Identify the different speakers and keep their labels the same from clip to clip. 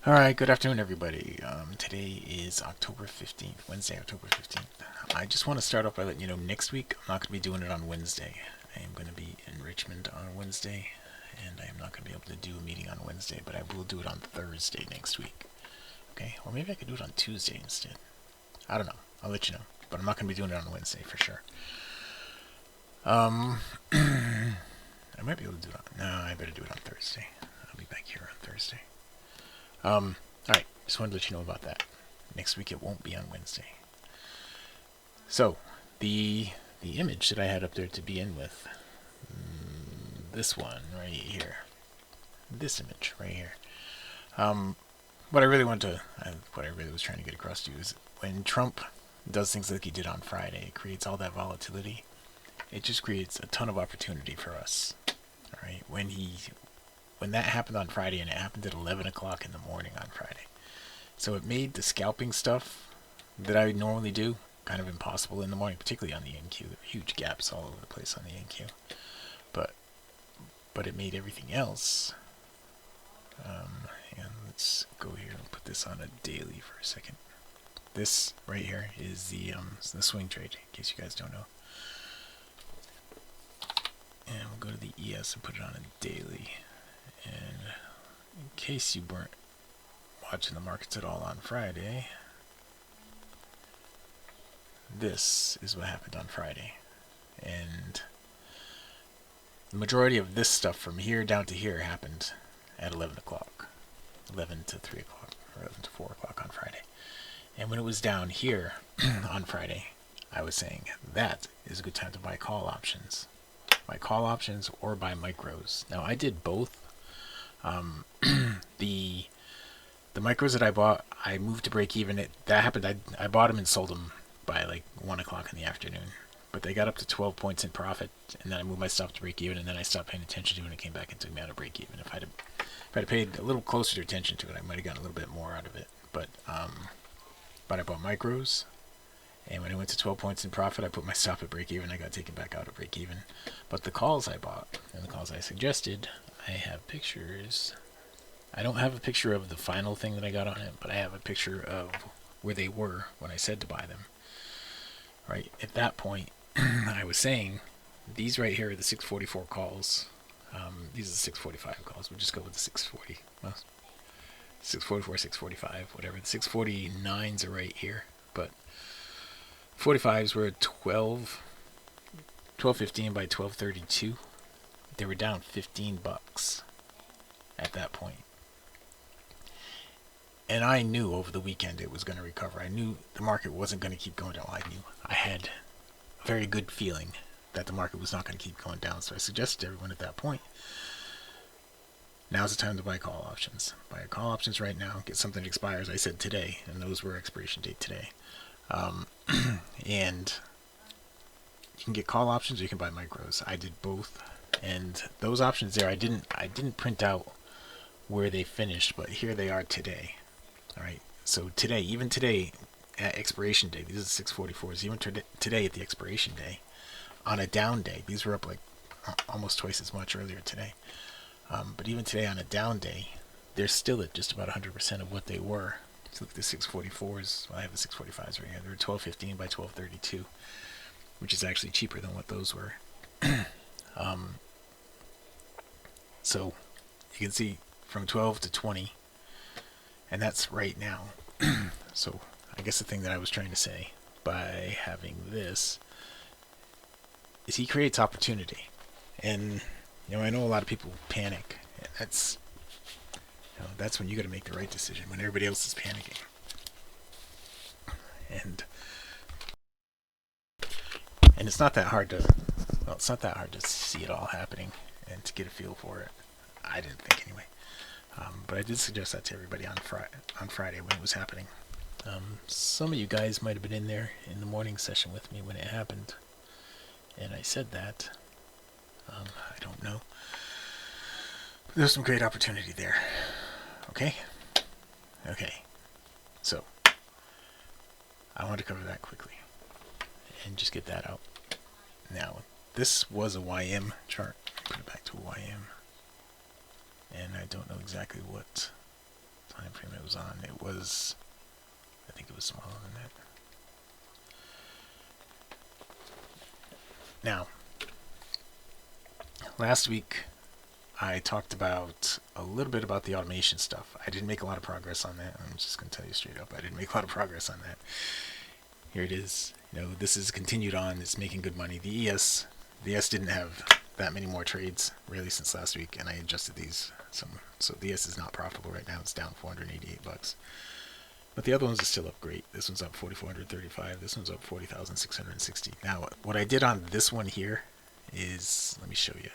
Speaker 1: Alright, good afternoon, everybody. Today is October 15th, Wednesday, October 15th. I just want to start off by letting you know next week I'm not going to be doing it on Wednesday. I am going to be in Richmond on Wednesday, and I am not going to be able to do a meeting on Wednesday, but I will do it on Thursday next week. Okay? Or maybe I could do it on Tuesday instead. I don't know. I'll let you know. But I'm not going to be doing it on Wednesday for sure. I might be able to do it on... No, I better do it on Thursday. I'll be back here on Thursday. Alright, just wanted to let you know about that. Next week it won't be on Wednesday. So, the image that I had up there to begin with, this one right here, this image right here. What I really was trying to get across to you is when Trump does things like he did on Friday, it creates all that volatility. It just creates a ton of opportunity for us. All right, when that happened on Friday, and it happened at 11 o'clock in the morning on Friday. So it made the scalping stuff that I normally do kind of impossible in the morning, particularly on the NQ. There were huge gaps all over the place on the NQ. But it made everything else. And let's go here and put this on a daily for a second. This right here is the swing trade, in case you guys don't know. And we'll go to the ES and put it on a daily. And in case you weren't watching the markets at all on Friday, this is what happened on Friday. And the majority of this stuff from here down to here happened at 11 o'clock. 11 to 3 o'clock, or 11 to 4 o'clock on Friday. And when it was down here on Friday, I was saying that is a good time to buy call options. Buy call options or buy micros. Now I did both. The micros that I bought, I moved to break even. That happened. I bought them and sold them by like 1 o'clock in the afternoon. But they got up to 12 points in profit, and then I moved my stop to break even, and then I stopped paying attention to it, and it came back and took me out of break even. If I'd have paid a little closer attention to it, I might have gotten a little bit more out of it. But I bought micros, and when it went to 12 points in profit, I put my stop at break even. I got taken back out of break even. But the calls I bought and the calls I suggested, I have pictures. I don't have a picture of the final thing that I got on it, but I have a picture of where they were when I said to buy them. Right at that point, I was saying these right here are the 644 calls. These are the 645 calls. We'll just go with the 640. Well, 644, 645, whatever. The 649s are right here, but 45s were at 12.15 by 12.32. They were down $15 at that point. And I knew over the weekend it was going to recover. I knew the market wasn't going to keep going down. I had a very good feeling that the market was not going to keep going down. So I suggested to everyone at that point, now's the time to buy call options. Buy your call options right now. Get something that expires. I said today, and those were expiration date today. And you can get call options or you can buy micros. I did both. And those options there, I didn't print out where they finished, but here they are today. All right. So today, even today, at expiration day, these are 644s. Even today at the expiration day, on a down day, these were up like almost twice as much earlier today. But even today on a down day, they're still at just about 100% of what they were. So look at the 644s. Well, I have the 645s right here. They were 12.15 by 12.32, which is actually cheaper than what those were. So you can see from 12 to 20, and that's right now. So I guess the thing that I was trying to say by having this is he creates opportunity. And I know a lot of people panic. And that's when you got to make the right decision, when everybody else is panicking. And it's not that hard to see it all happening and to get a feel for it. I didn't think anyway. But I did suggest that to everybody on Friday when it was happening. Some of you guys might have been in there in the morning session with me when it happened, and I said that. I don't know. But there's some great opportunity there. Okay? Okay. So, I want to cover that quickly and just get that out. Now, this was a YM chart. Put it back to YM. And I don't know exactly what time time frame it was on. It was, I think it was smaller than that. Now, last week I talked about a little bit about the automation stuff. I didn't make a lot of progress on that. I'm just going to tell you straight up. I didn't make a lot of progress on that. Here it is. This is continued on. It's making good money. The ES didn't have that many more trades really since last week, and I adjusted these some. So the ES is not profitable right now. It's down 488 bucks. But the other ones are still up great. This one's up 4,435. This one's up 40,660. Now, what I did on this one here is, let me show you.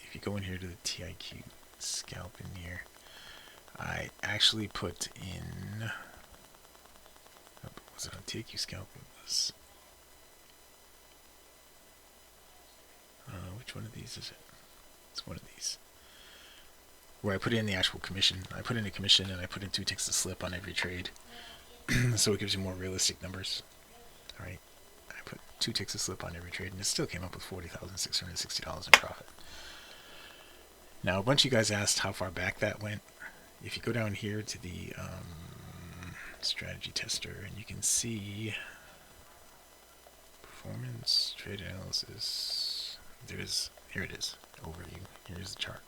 Speaker 1: If you go in here to the TIQ scalp in here, I actually put in, was it on TIQ scalp? It was, which one of these is it? It's one of these. Where I put in the actual commission. I put in a commission and I put in 2 ticks of slip on every trade. So it gives you more realistic numbers. Alright. I put 2 ticks of slip on every trade and it still came up with $40,660 in profit. Now a bunch of you guys asked how far back that went. If you go down here to the strategy tester and you can see performance, trade analysis. Here it is. Overview. Here's the chart.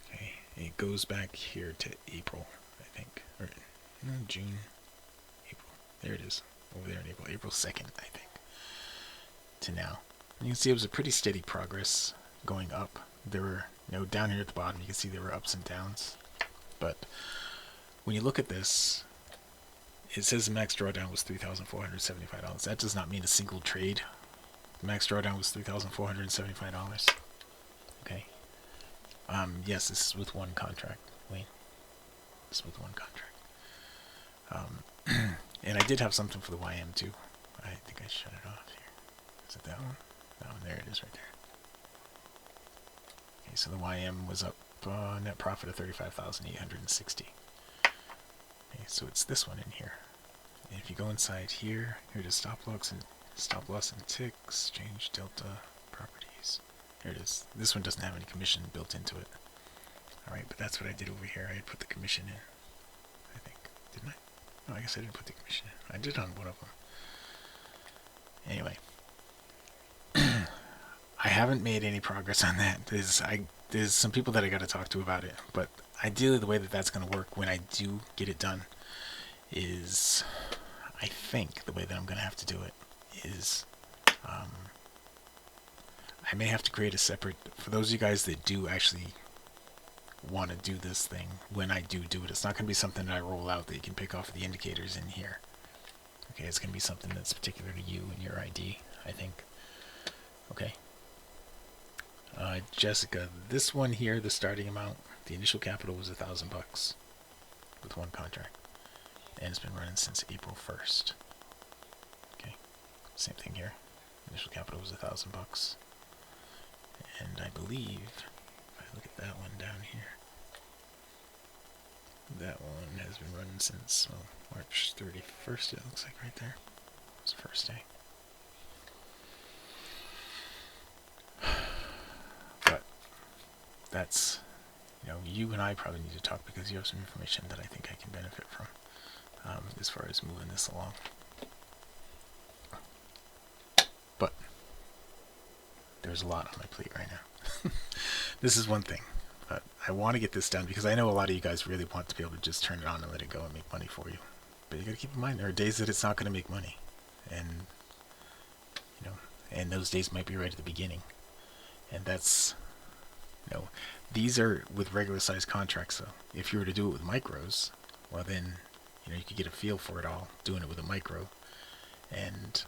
Speaker 1: Okay, it goes back here to April, I think, or no, June, April. There it is, over there in April, April 2nd, I think, to now. And you can see it was a pretty steady progress going up. There were, down here at the bottom, you can see there were ups and downs. But when you look at this, it says the max drawdown was $3,475. That does not mean a single trade. The max drawdown was $3,475. Okay. Yes, this is with one contract, Wayne. This is with one contract. And I did have something for the YM too. I think I shut it off here. Is it that one? That one, there it is right there. Okay, so the YM was up net profit of $35,860. Okay, so it's this one in here. And if you go inside here, here to stop loss and ticks, change delta properties. Here it is. This one doesn't have any commission built into it. Alright, but that's what I did over here. I had put the commission in. I think. Didn't I? No, I guess I didn't put the commission in. I did on one of them. Anyway. I haven't made any progress on that. There's some people that I got to talk to about it. But ideally the way that that's going to work when I do get it done is, I think the way that I'm going to have to do it is, I may have to create a separate, for those of you guys that do actually want to do this thing, when I do it, it's not going to be something that I roll out that you can pick off of the indicators in here. Okay, it's going to be something that's particular to you and your ID, I think. Okay. Jessica, this one here, the starting amount, the initial capital was $1,000 with one contract. And it's been running since April 1st. Okay, same thing here. Initial capital was $1,000. And I believe, if I look at that one down here, that one has been running since, well, March 31st, it looks like right there. It was the first day. But that's, you and I probably need to talk because you have some information that I think I can benefit from as far as moving this along. But there's a lot on my plate right now. This is one thing. But I want to get this done because I know a lot of you guys really want to be able to just turn it on and let it go and make money for you. But you got to keep in mind there are days that it's not going to make money. And, and those days might be right at the beginning. And that's, these are with regular sized contracts. So if you were to do it with micros, well then, you could get a feel for it all doing it with a micro. And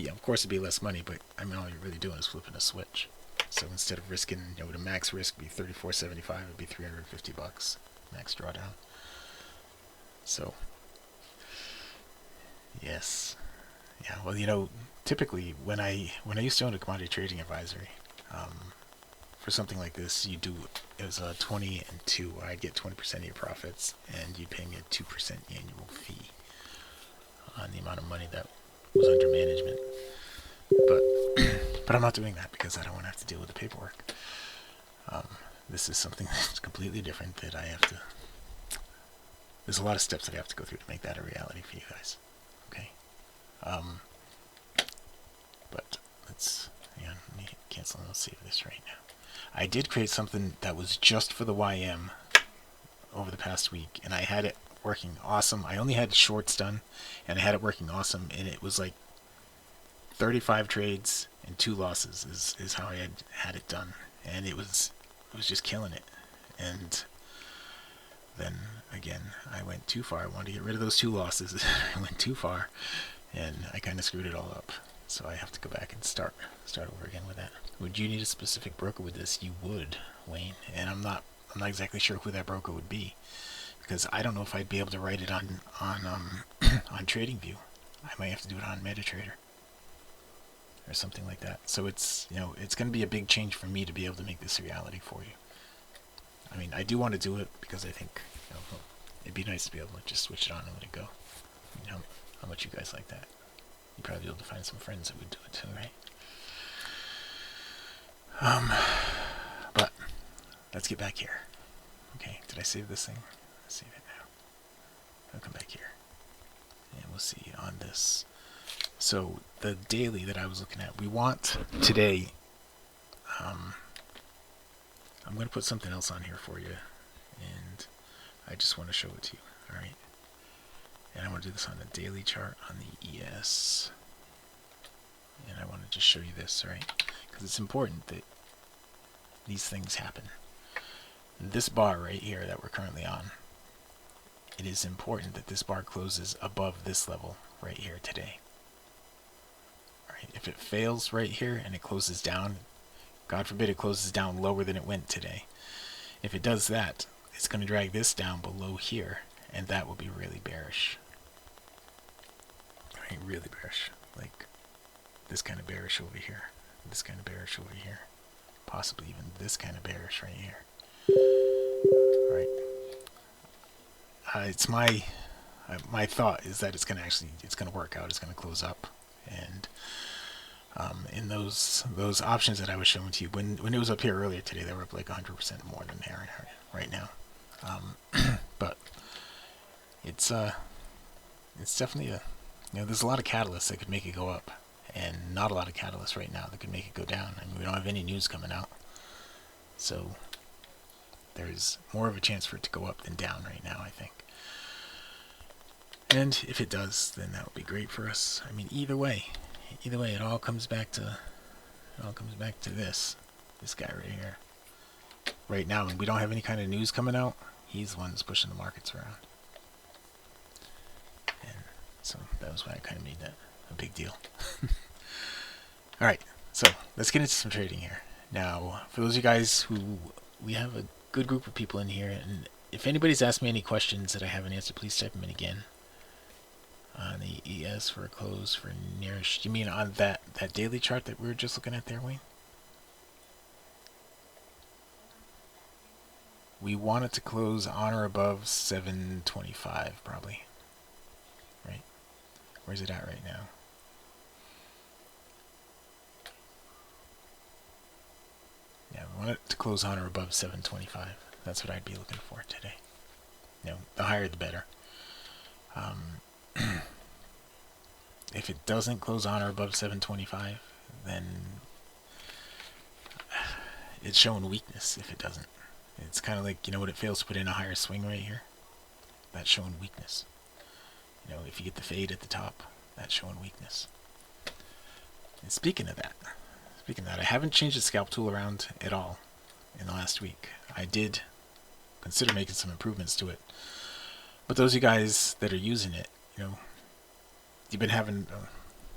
Speaker 1: of course it'd be less money, but I mean all you're really doing is flipping a switch. So instead of risking, with a max risk be $34.75, it'd be $350 max drawdown. So yes, yeah. Well, typically when I used to own a commodity trading advisory, for something like this, it was a 20 and 2, where I'd get 20% of your profits, and you'd pay me a 2% annual fee on the amount of money that was under management. But I'm not doing that because I don't want to have to deal with the paperwork. This is something that's completely different that I have to. There's a lot of steps that I have to go through to make that a reality for you guys. Okay. But let's. Hang on, let me cancel and I'll save this right now. I did create something that was just for the YM over the past week, and I had it working awesome. I only had shorts done, and I had it working awesome, and it was like 35 trades and 2 losses is how I had it done, and it was just killing it. And then again, I went too far. I wanted to get rid of those 2 losses. I went too far, and I kind of screwed it all up. So I have to go back and start over again with that. Would you need a specific broker with this? You would, Wayne. And I'm not exactly sure who that broker would be, because I don't know if I'd be able to write it on on TradingView. I might have to do it on MetaTrader or something like that. So it's it's going to be a big change for me to be able to make this a reality for you. I mean, I do want to do it because I think it'd be nice to be able to just switch it on and let it go. How much you guys like that? You'd probably be able to find some friends that would do it too, right? But let's get back here. Okay, did I save this thing? Let's save it now. I'll come back here, and we'll see on this. So the daily that I was looking at, we want today. I'm going to put something else on here for you, and I just want to show it to you. All right, and I want to do this on the daily chart on the ES, and I want to just show you this, all right? Because it's important that these things happen. This bar right here that we're currently on, it is important that this bar closes above this level right here today. All right, if it fails right here and it closes down, God forbid it closes down lower than it went today. If it does that, it's going to drag this down below here, and that will be really bearish. I mean, really bearish. Like this kind of bearish over here, this kind of bearish over here, possibly even this kind of bearish right here. All right. It's my thought is that it's going to work out. It's going to close up, and in those options that I was showing to you, when it was up here earlier today, they were up like 100% more than they are right now. But it's definitely there's a lot of catalysts that could make it go up, and not a lot of catalysts right now that could make it go down. I mean, we don't have any news coming out, so there's more of a chance for it to go up than down right now, I think. And if it does, then that would be great for us. I mean, either way, it all comes back to this guy right here. Right now, when we don't have any kind of news coming out, he's the one that's pushing the markets around. And so that was why I kind of made that a big deal. All right, so let's get into some trading here. Now, for those of you guys who, we have a good group of people in here, and if anybody's asked me any questions that I haven't answered, please type them in again. On the ES for a close for nearish. You mean on that daily chart that we were just looking at there, Wayne? We want it to close on or above 725, probably. Right? Where's it at right now? Yeah, we want it to close on or above 725. That's what I'd be looking for today. The higher the better. If it doesn't close on or above 725, then it's showing weakness. If it doesn't, it's kind of like, when it fails to put in a higher swing right here, that's showing weakness. If you get the fade at the top, that's showing weakness. And speaking of that, I haven't changed the scalp tool around at all in the last week. I did consider making some improvements to it, but those of you guys that are using it, you've been having,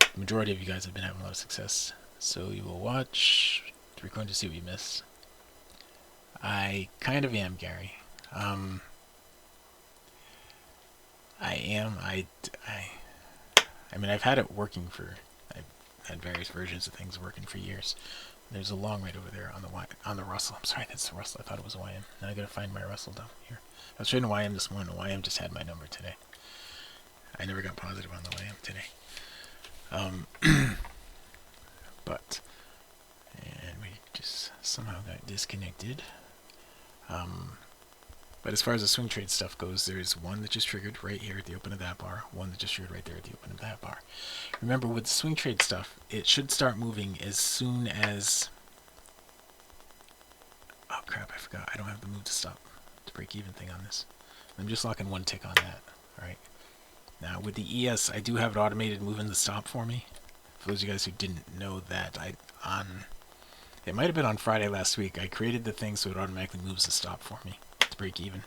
Speaker 1: the majority of you guys have been having a lot of success. So you will watch the recording to see what you miss. I kind of am, Gary. I am. I mean, I've had it working for. I've had various versions of things working for years. There's a long right over there on the Russell. I'm sorry, that's the Russell. I thought it was a YM. Now I gotta find my Russell down here. I was trading YM this morning. The YM just had my number today. I never got positive on the YM today. But, and we just somehow got disconnected. But as far as the swing trade stuff goes, there's one that just triggered right here at the open of that bar, one that just triggered right there at the open of that bar. Remember, with the swing trade stuff, it should start moving as soon as... Oh crap, I forgot. I don't have the move to stop, to break even thing on this. I'm just locking one tick on that. Alright. Now, with the ES, I do have it automated moving the stop for me. For those of you guys who didn't know that, it might have been on Friday last week, I created the thing so it automatically moves the stop for me to break even.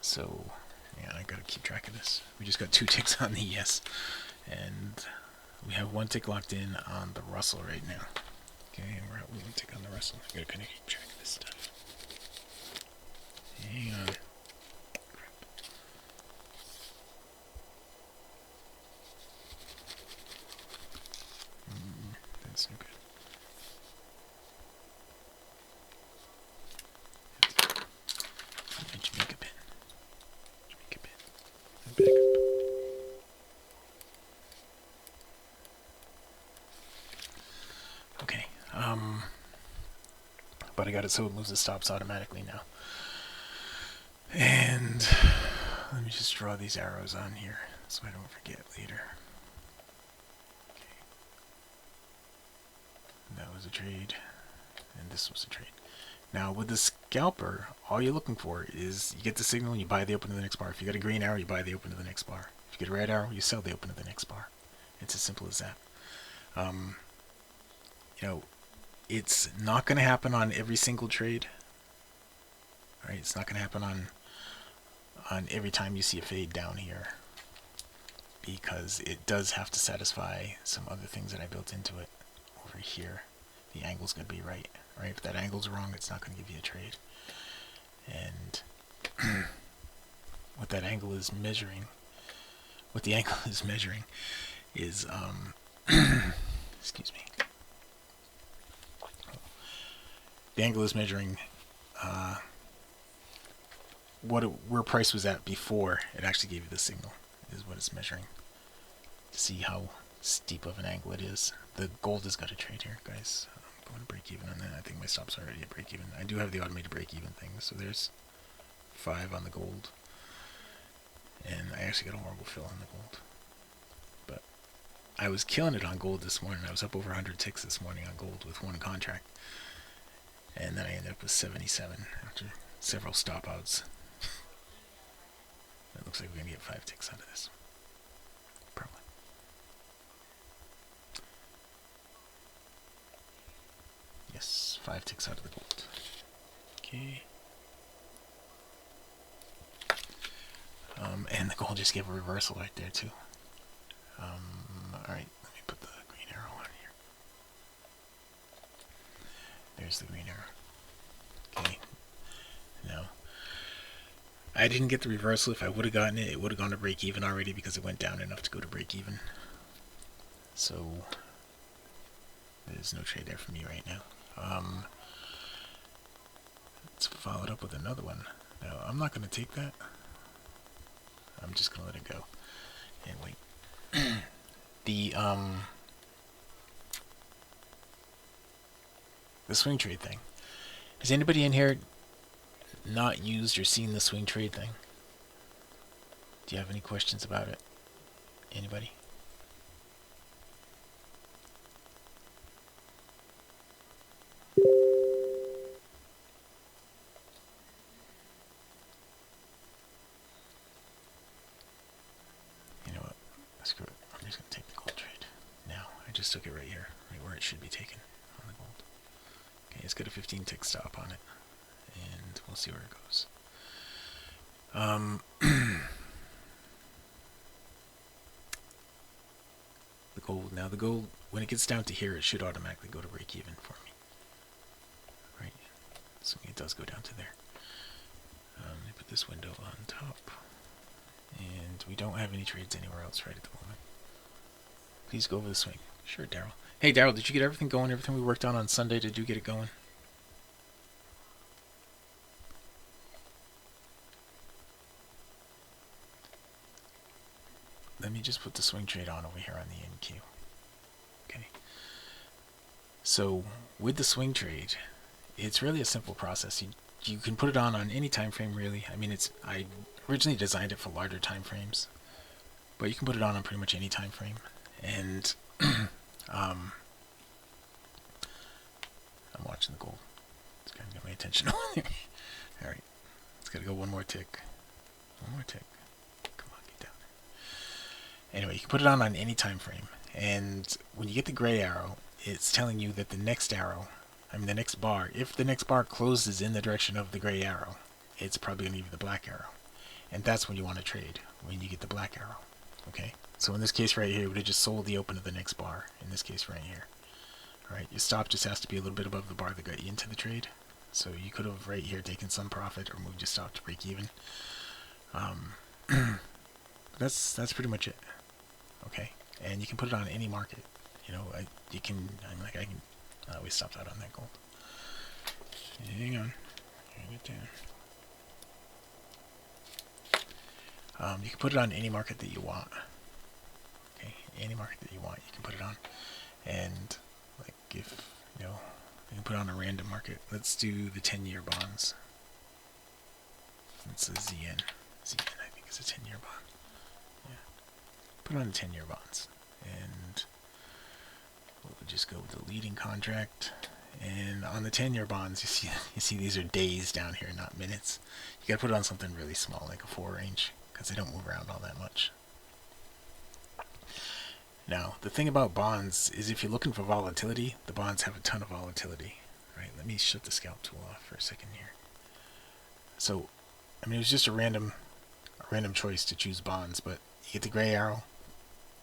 Speaker 1: So, yeah, I gotta keep track of this. We just got 2 ticks on the ES, and we have 1 tick locked in on the Russell right now. Okay, and we're at 1 tick on the Russell. I gotta kind of keep track of this stuff. Hang on. That's no good. Jamaica pin. Jamaica pin. And back up. Okay. But I got it so it moves the stops automatically now. And let me just draw these arrows on here so I don't forget later. That was a trade, and this was a trade. Now, with the scalper, all you're looking for is you get the signal, you buy the open of the next bar. If you get a green arrow, you buy the open of the next bar. If you get a red arrow, you sell the open of the next bar. It's as simple as that. You know, it's not going to happen on every single trade. Right? It's not going to happen on every time you see a fade down here, because it does have to satisfy some other things that I built into it. Over here, the angle's going to be right. If that angle's wrong, it's not going to give you a trade. And what that angle is measuring, what the angle is measuring is, excuse me. The angle is measuring where price was at before it actually gave you the signal, is what it's measuring, to see how steep of an angle it is. The gold has got a trade here, guys. I'm going to break even on that. I think my stop's already at break even. I do have the automated break even thing, so there's 5 on the gold. And I actually got a horrible fill on the gold. But I was killing it on gold this morning. I was up over 100 ticks this morning on gold with 1 contract. And then I ended up with 77 after several stop outs. It looks like we're going to get 5 ticks out of this. Probably. Yes, 5 ticks out of the gold. Okay. And the gold just gave a reversal right there too. Alright, let me put the green arrow on here. There's the green arrow. Okay. Now, I didn't get the reversal. If I would have gotten it, it would have gone to break even already because it went down enough to go to break even. So, there's no trade there for me right now. Let's follow it up with another one. Now, I'm not going to take that. I'm just going to let it go. And wait. The swing trade thing. Has anybody in here not used or seen the swing trade thing? Do you have any questions about it? Anybody? You know what? Screw it. I'm just going to take the gold trade. Now, I just took it right here, right where it should be taken on the gold. Okay, it's got a 15 tick stop on it, and we'll see where it goes. The gold. Now the gold, when it gets down to here, it should automatically go to break even for me. Right? So it does go down to there. Let me put this window on top. And we don't have any trades anywhere else right at the moment. Please go over the swing. Sure, Daryl. Hey, Daryl, did you get everything going? Everything we worked on Sunday, did you get it going? Let me just put the swing trade on over here on the NQ. Okay. So, with the swing trade, it's really a simple process. you can put it on any time frame really. I mean, I originally designed it for larger time frames, but you can put it on pretty much any time frame. And I'm watching the gold. It's kind of got my attention. All right, it's got to go one more tick. One more tick. Come on, get down there. Anyway, you can put it on any time frame, and when you get the gray arrow, it's telling you that the next arrow, the next bar, if the next bar closes in the direction of the gray arrow, it's probably going to give you the black arrow. And that's when you want to trade, when you get the black arrow. Okay? So in this case right here, it would have just sold the open of the next bar, in this case right here. Alright, your stop just has to be a little bit above the bar that got you into the trade. So you could have right here taken some profit or moved your stop to break even. That's pretty much it. Okay? And you can put it on any market. You know, I always stopped out on that gold. Hang on. Hang it down. You can put it on any market that you want. Okay, any market that you want, you can put it on. And like if you can put it on a random market. Let's do the 10-year bonds. It's a ZN. ZN, I think, is a 10-year bond. Yeah. Put it on the 10-year bonds, and we'll just go with the leading contract. And on the 10-year bonds, you see these are days down here, not minutes. You gotta put it on something really small, like a 4 range, because they don't move around all that much. Now, the thing about bonds is if you're looking for volatility, the bonds have a ton of volatility. Right? Let me shut the scalp tool off for a second here. So, I mean, it was just a random choice to choose bonds, but you get the gray arrow,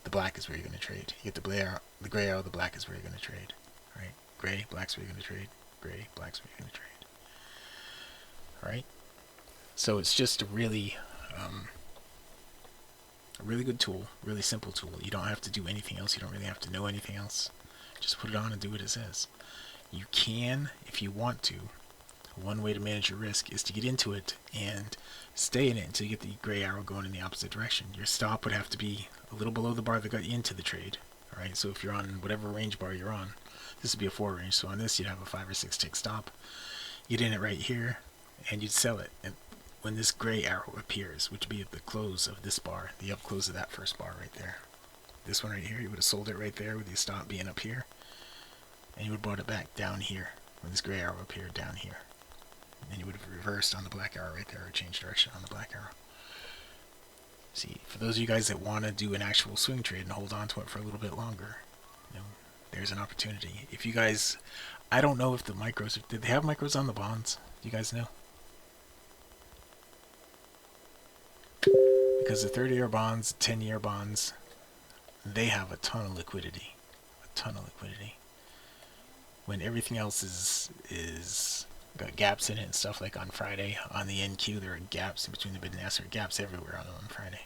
Speaker 1: the black is where you're going to trade. You get the gray arrow, the black is where you're going to trade. Right? Gray, black's where you're going to trade. Gray, black's where you're going to trade. Alright? So it's just a really good tool, really simple tool. You don't have to do anything else. You don't really have to know anything else. Just put it on and do what it says. You can, if you want to. One way to manage your risk is to get into it and stay in it until you get the gray arrow going in the opposite direction. Your stop would have to be a little below the bar that got you into the trade. Alright, so if you're on whatever range bar you're on, this would be a 4 range, so on this you'd have a 5 or 6 tick stop. You'd in it right here, and you'd sell it. And when this gray arrow appears, which would be at the close of this bar, the up close of that first bar right there. This one right here, you would have sold it right there with your stop being up here, and you would have bought it back down here when this gray arrow appeared down here. And you would have reversed on the black arrow right there, or changed direction on the black arrow. See, for those of you guys that want to do an actual swing trade and hold on to it for a little bit longer, there's an opportunity. If you guys, I don't know if the micros, did they have micros on the bonds? Do you guys know? Because the 30-year bonds, 10-year bonds, they have a ton of liquidity. A ton of liquidity. When everything else is got gaps in it and stuff, like on Friday, on the NQ, there are gaps in between the bid and ask. There are gaps everywhere on Friday.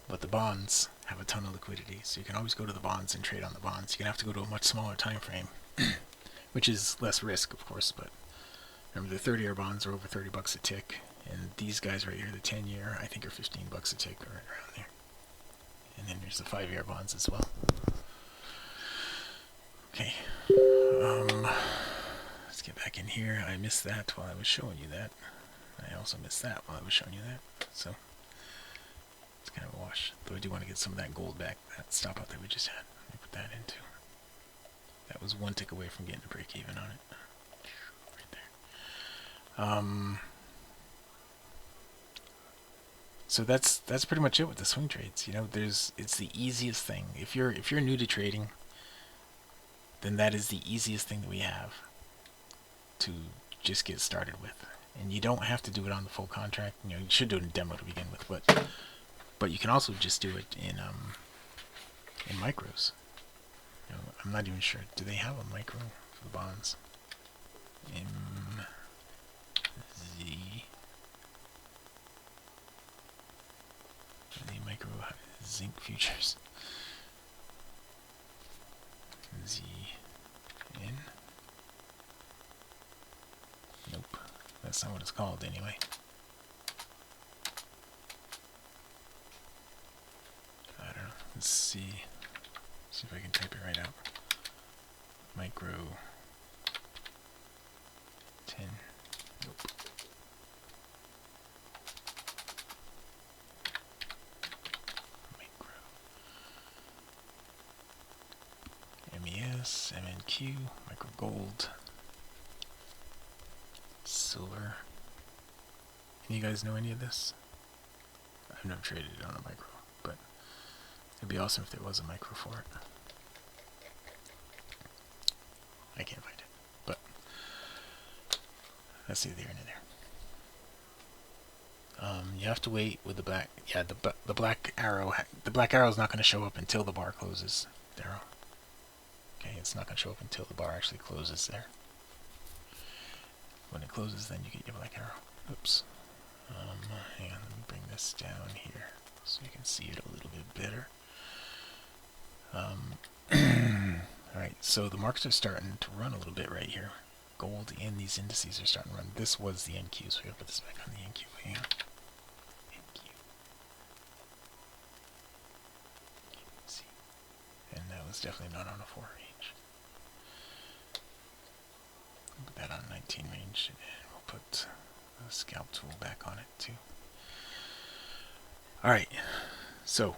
Speaker 1: But the bonds have a ton of liquidity, so you can always go to the bonds and trade on the bonds. You can have to go to a much smaller time frame, which is less risk, of course, but remember the 30-year bonds are over 30 bucks a tick, and these guys right here, the 10-year, I think are 15 bucks a tick, or right around there. And then there's the 5-year bonds as well. Okay, let's get back in here. I missed that while I was showing you that. I also missed that while I was showing you that, so it's kind of a wash. Though I do want to get some of that gold back, that stop out that we just had. Let me put that in too. That was 1 tick away from getting a break even on it. Right there. So that's pretty much it with the swing trades. It's the easiest thing. If you're new to trading, then that is the easiest thing that we have to just get started with. And you don't have to do it on the full contract. You should do it in demo to begin with, but you can also just do it in micros. I'm not even sure. Do they have a micro for the bonds? MZ. The micro zinc futures. ZN. Nope. That's not what it's called anyway. I don't know. Let's see. See if I can type it right out. Micro 10 NQ, micro gold, silver. Any of you guys know any of this? I've never traded it on a micro, but it'd be awesome if there was a micro for it. I can't find it, but that's neither here nor there. You have to wait with the black. Yeah, the black arrow. The black arrow is not going to show up until the bar closes. There. Okay, it's not going to show up until the bar actually closes there. When it closes, then you get your black arrow. Oops. Hang on, let me bring this down here so you can see it a little bit better. Alright, so the markets are starting to run a little bit right here. Gold and these indices are starting to run. This was the NQ, so we gotta put this back on the NQ. Hang on. NQ. See. And that was definitely not on a 4 range. Put that on 19 range, and we'll put the scalp tool back on it too. Alright, so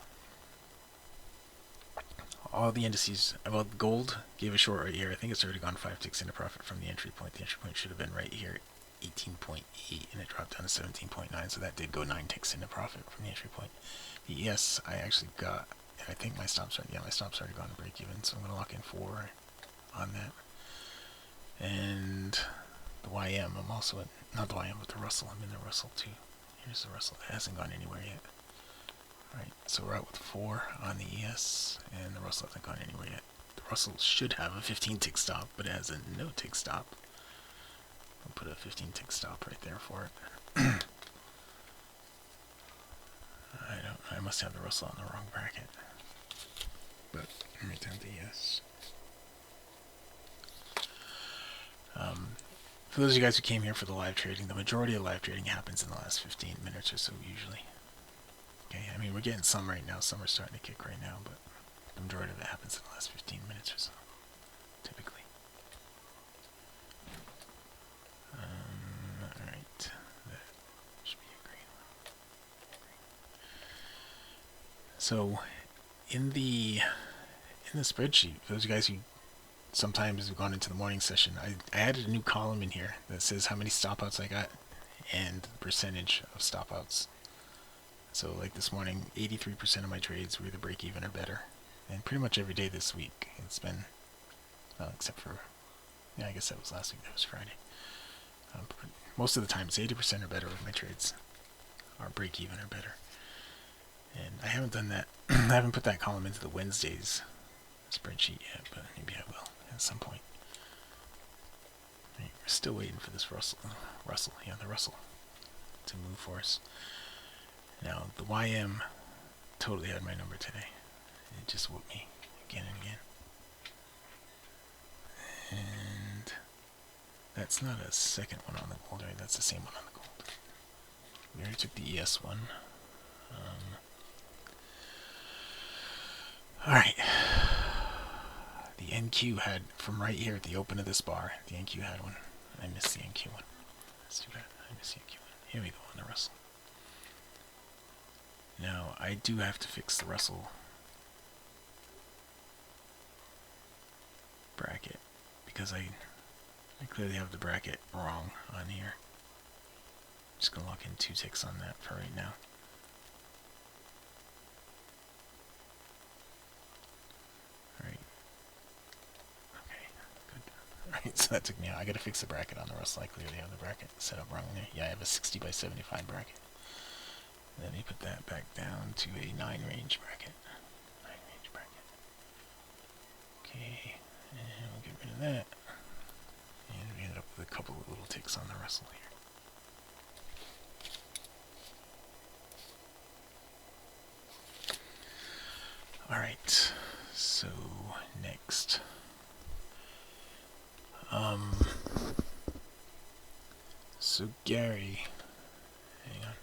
Speaker 1: all the indices, well, gold gave a short right here. I think it's already gone 5 ticks into profit from the entry point. The entry point should have been right here, 18.8, and it dropped down to 17.9, so that did go 9 ticks into profit from the entry point. The ES I actually got, and I think my stop's already, yeah, my stop's already gone to break even, so I'm going to lock in 4 on that. And the YM, I'm also in, not the YM, but the Russell, I'm in the Russell too. Here's the Russell, it hasn't gone anywhere yet. Alright, so we're out with 4 on the ES, and the Russell hasn't gone anywhere yet. The Russell should have a 15 tick stop, but it has a no tick stop. I'll put a 15 tick stop right there for it. I must have the Russell on the wrong bracket. But right down to ES. For those of you guys who came here for the live trading, the majority of live trading happens in the last 15 minutes or so usually. Okay, I mean we're getting some right now, some are starting to kick right now, but the majority of it happens in the last 15 minutes or so, typically. Alright, that should be a green one. So, in the spreadsheet, for those of you guys who sometimes have gone into the morning session, I added a new column in here that says how many stop outs I got and the percentage of stop outs. So like this morning, 83% of my trades were either break even or better. And pretty much every day this week, it's been, well, except for, yeah, I guess that was last week, that was Friday. Most of the time, it's 80% or better of my trades are break even or better. And I haven't done that, I haven't put that column into the Wednesdays spreadsheet yet, but maybe I will at some point. Right, we're still waiting for this Russell, the Russell to move for us. Now, the YM totally had my number today. It just whooped me again and again. And that's not a second one on the gold, right? That's the same one on the gold. We already took the ES one. Alright. The NQ had, from right here at the open of this bar, the NQ had one. I missed the NQ one. Let's do that. I missed the NQ one. Here we go on the Russell. Now, I do have to fix the Russell bracket because I clearly have the bracket wrong on here. I'm just going to lock in 2 ticks on that for right now. Alright. Okay, good. Alright, so that took me out. I got to fix the bracket on the Russell. I clearly have the bracket set up wrong there. Yeah, I have a 60 by 75 bracket. Let me put that back down to a 9 range bracket. 9 range bracket. Okay, and we'll get rid of that. And we ended up with a couple of little ticks on the Russell here. Alright, so next. So Gary, hang on.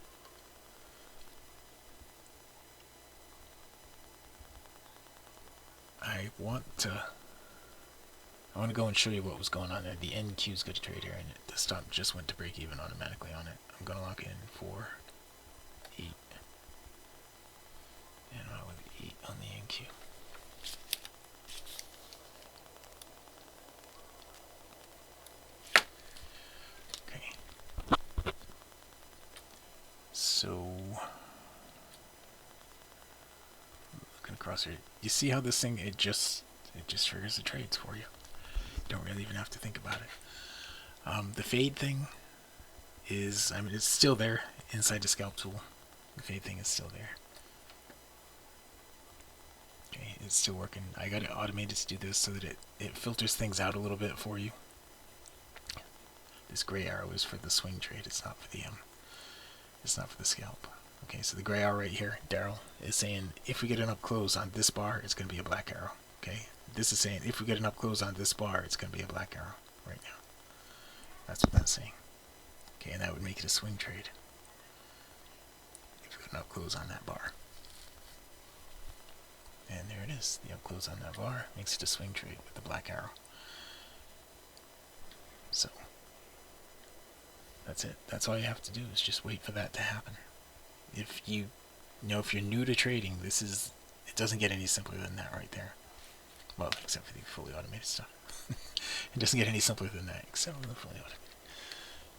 Speaker 1: I want to go and show you what was going on there. The NQ's got a trade here, and the stop just went to break even automatically on it. I'm going to lock in 4, 8, and I'm out with 8 on the NQ. crosshair. You see how this thing, it just triggers the trades for you. Don't really even have to think about it. The fade thing is, I mean, it's still there inside the scalp tool. The fade thing is still there. Okay, it's still working. I got it automated to do this so that it filters things out a little bit for you. This gray arrow is for the swing trade. It's not for the scalp. Okay, so the gray arrow right here, Daryl, is saying if we get an up close on this bar, it's going to be a black arrow. Okay, this is saying if we get an up close on this bar, it's going to be a black arrow right now. That's what that's saying. Okay, and that would make it a swing trade if we get an up close on that bar. And there it is. The up close on that bar makes it a swing trade with the black arrow. So that's it. That's all you have to do is just wait for that to happen. If you're new to trading, it doesn't get any simpler than that right there. Well, except for the fully automated stuff. It doesn't get any simpler than that, except for the fully automated.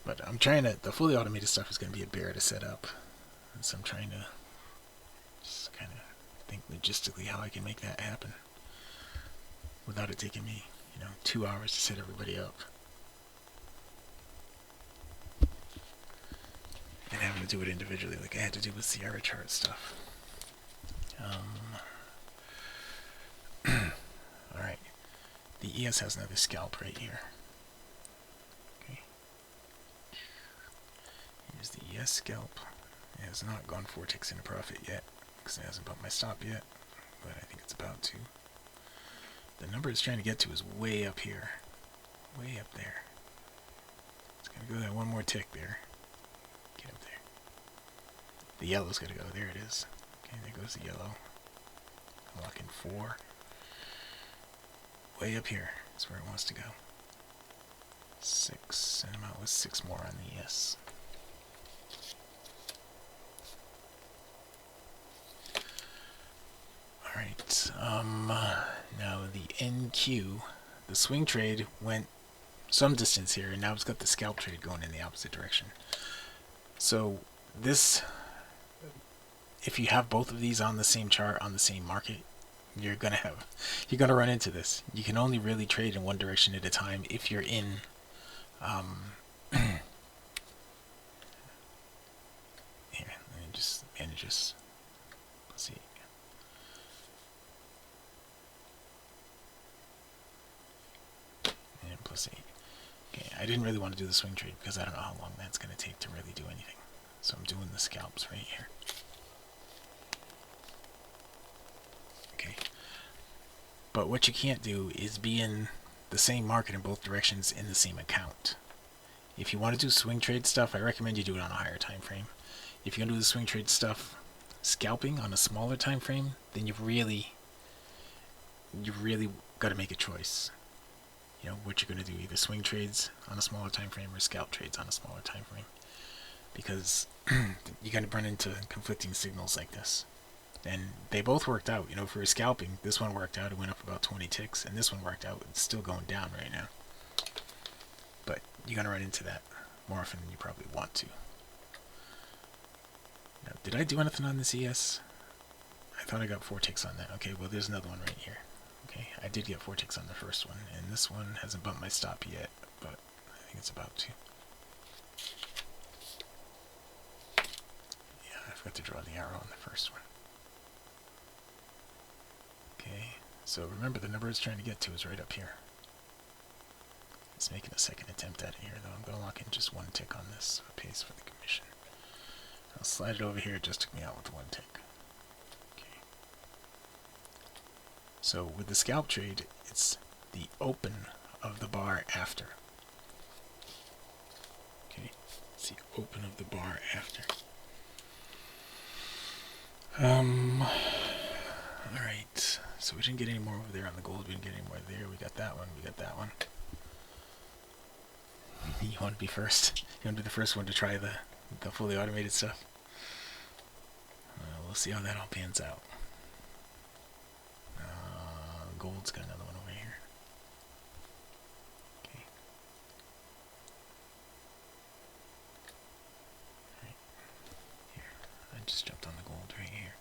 Speaker 1: But the fully automated stuff is going to be a bear to set up. And so I'm trying to just kind of think logistically how I can make that happen without it taking me, 2 hours to set everybody up. And having to do it individually like I had to do with Sierra chart stuff. Alright. The ES has another scalp right here. Okay. Here's the ES scalp. It has not gone 4 ticks into profit yet, because it hasn't bumped my stop yet, but I think it's about to. The number it's trying to get to is way up here. Way up there. It's going to go that one more tick there. Get up there. The yellow's got to go. There it is. Okay, there goes the yellow. Lock in 4. Way up here is where it wants to go. 6, and I'm out with 6 more on the ES. Alright, now the NQ, the swing trade went some distance here, and now it's got the scalp trade going in the opposite direction. So this, if you have both of these on the same chart, on the same market, you're gonna run into this. You can only really trade in one direction at a time if you're in here, let me just manage this. Let's see. And +8. Okay, I didn't really want to do the swing trade because I don't know how long that's going to take to really do anything. So I'm doing the scalps right here. Okay. But what you can't do is be in the same market in both directions in the same account. If you want to do swing trade stuff, I recommend you do it on a higher time frame. If you're going to do the swing trade stuff scalping on a smaller time frame, then you've really got to make a choice. What you're going to do, either swing trades on a smaller time frame or scalp trades on a smaller time frame, because you're going to run into conflicting signals like this. And they both worked out. For scalping, this one worked out, it went up about 20 ticks, and this one worked out, it's still going down right now. But you're going to run into that more often than you probably want to. Now, did I do anything on this ES? I thought I got 4 ticks on that. Okay, well there's another one right here. Okay, I did get 4 ticks on the first one, and this one hasn't bumped my stop yet, but I think it's about to. Yeah, I forgot to draw the arrow on the first one. Okay, so remember the number it's trying to get to is right up here. It's making a second attempt at it here, though. I'm going to lock in just 1 tick on this for pays for the commission. I'll slide it over here, it just took me out with 1 tick. So with the scalp trade, it's the open of the bar after. Okay, it's the open of the bar after. Alright, so we didn't get any more over there on the gold, we didn't get any more there, we got that one, we got that one. You want to be first? You want to be the first one to try the fully automated stuff? We'll see how that all pans out. Gold's got another one over here. Okay. Right. Here. I just jumped on the gold right here.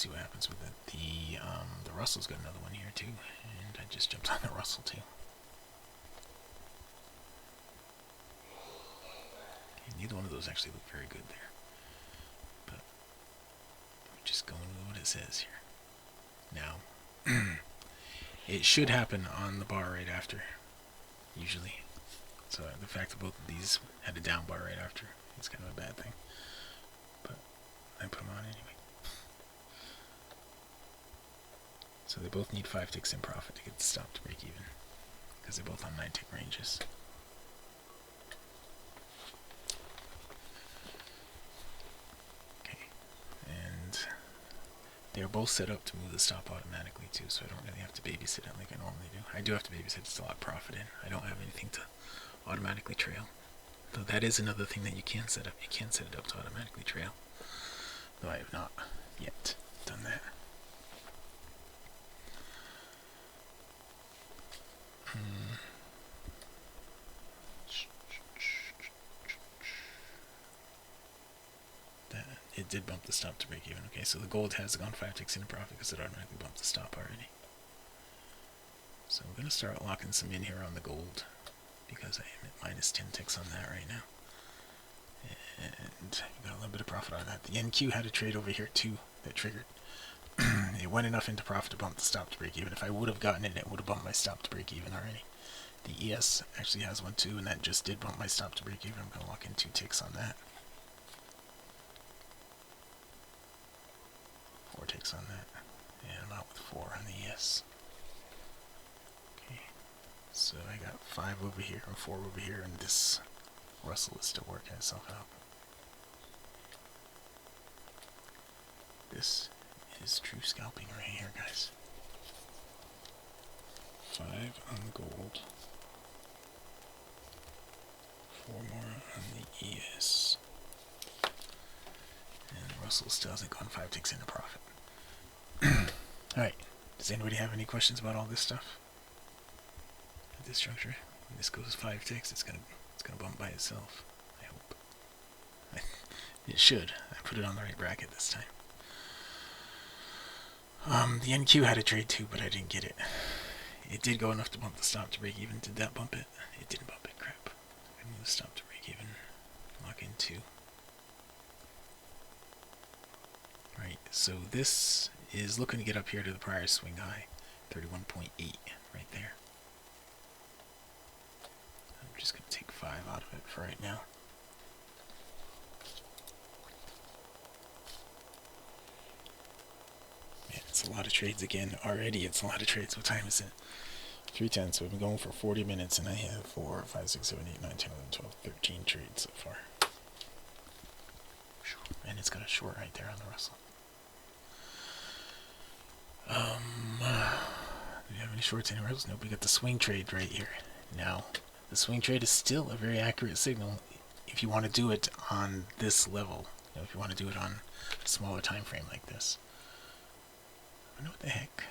Speaker 1: see what happens with it. The Russell's got another one here too, and I just jumped on the Russell too. And neither one of those actually look very good there. But we're just going with what it says here. Now, it should happen on the bar right after, usually. So the fact that both of these had a down bar right after is kind of a bad thing. But I put them on anyway. So they both need 5 ticks in profit to get the stop to break even, because they're both on 9 tick ranges. Okay, and they're both set up to move the stop automatically too, so I don't really have to babysit it like I normally do. I do have to babysit to lock profit in. I don't have anything to automatically trail. Though that is another thing that you can set up. You can set it up to automatically trail. Though I have not yet done that. It did bump the stop to break even. Okay, so the gold has gone 5 ticks into profit because it automatically bumped the stop already. So we're going to start locking some in here on the gold, because I am at minus 10 ticks on that right now. And we got a little bit of profit on that. The NQ had a trade over here too that triggered. It went enough into profit to bump the stop to break even. If I would have gotten it, it would have bumped my stop to break even already. The ES actually has one too, and that just did bump my stop to break even. I'm going to lock in 2 ticks on that. 4 ticks on that. And I'm out with 4 on the ES. Okay, so I got 5 over here and 4 over here, and this Russell is still working itself out. This is true scalping right here, guys. 5 on the gold. 4 more on the ES. And Russell still hasn't gone 5 ticks into profit. Alright, does anybody have any questions about all this stuff? At this juncture? When this goes 5 ticks, it's gonna bump by itself. I hope. It should. I put it on the right bracket this time. The NQ had a trade too, but I didn't get it. It did go enough to bump the stop to break even. Did that bump it? It didn't bump it. Crap. I move the stop to break even. Lock in 2. Right, so this is looking to get up here to the prior swing high, 31.8 right there. I'm just going to take 5 out of it for right now. Man, it's a lot of trades again. Already it's a lot of trades. What time is it? 3:10, so we've been going for 40 minutes, and I have 4, 5, 6, 7, 8, 9, 10, 11, 12, 13 trades so far. And it's got a short right there on the Russell. Do we have any shorts anywhere else? Nope, we got the swing trade right here. Now, the swing trade is still a very accurate signal if you want to do it on this level. You know, if you want to do it on a smaller time frame like this. I wonder what the heck.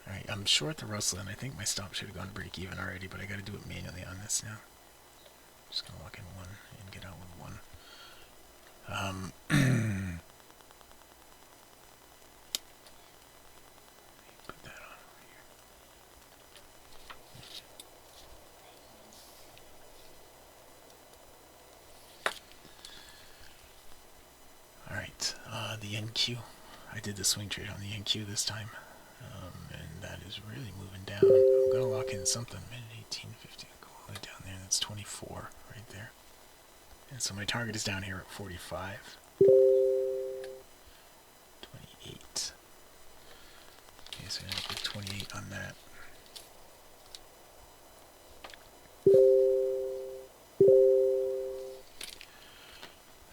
Speaker 1: Alright, I'm short the Russell, and I think my stop should have gone to break even already, but I got to do it manually on this now. I'm just going to lock in 1 and get out with 1. Put that on over here. Alright, the NQ. I did the swing trade on the NQ this time, and that is really moving down. I'm going to lock in something. Minute 18, 15, go all the way down there. That's 24 right there. And so my target is down here at 45. 28. Okay, so I end up with 28 on that.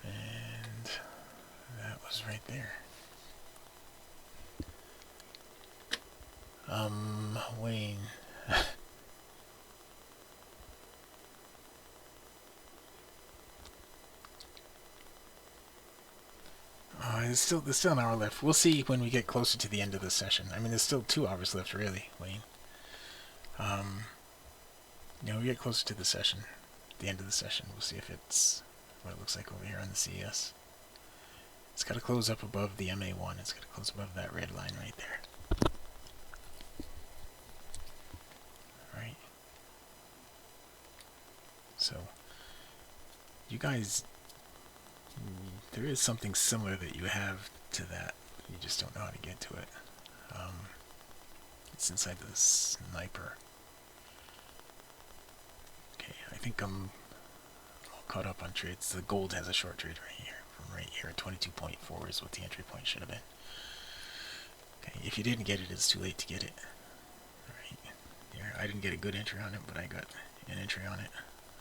Speaker 1: And that was right there. Wayne. There's still an hour left. We'll see when we get closer to the end of the session. I mean, there's still 2 hours left, really, Wayne. We get closer to the session, the end of the session. We'll see if it's what it looks like over here on the CS. It's got to close up above the MA1. It's got to close above that red line right there. Right. So, you guys, there is something similar that you have to that. You just don't know how to get to it. It's inside the sniper. Okay, I think I'm all caught up on trades. The gold has a short trade right here. From right here at 22.4 is what the entry point should have been. Okay, if you didn't get it, it's too late to get it. Right here, I didn't get a good entry on it, but I got an entry on it.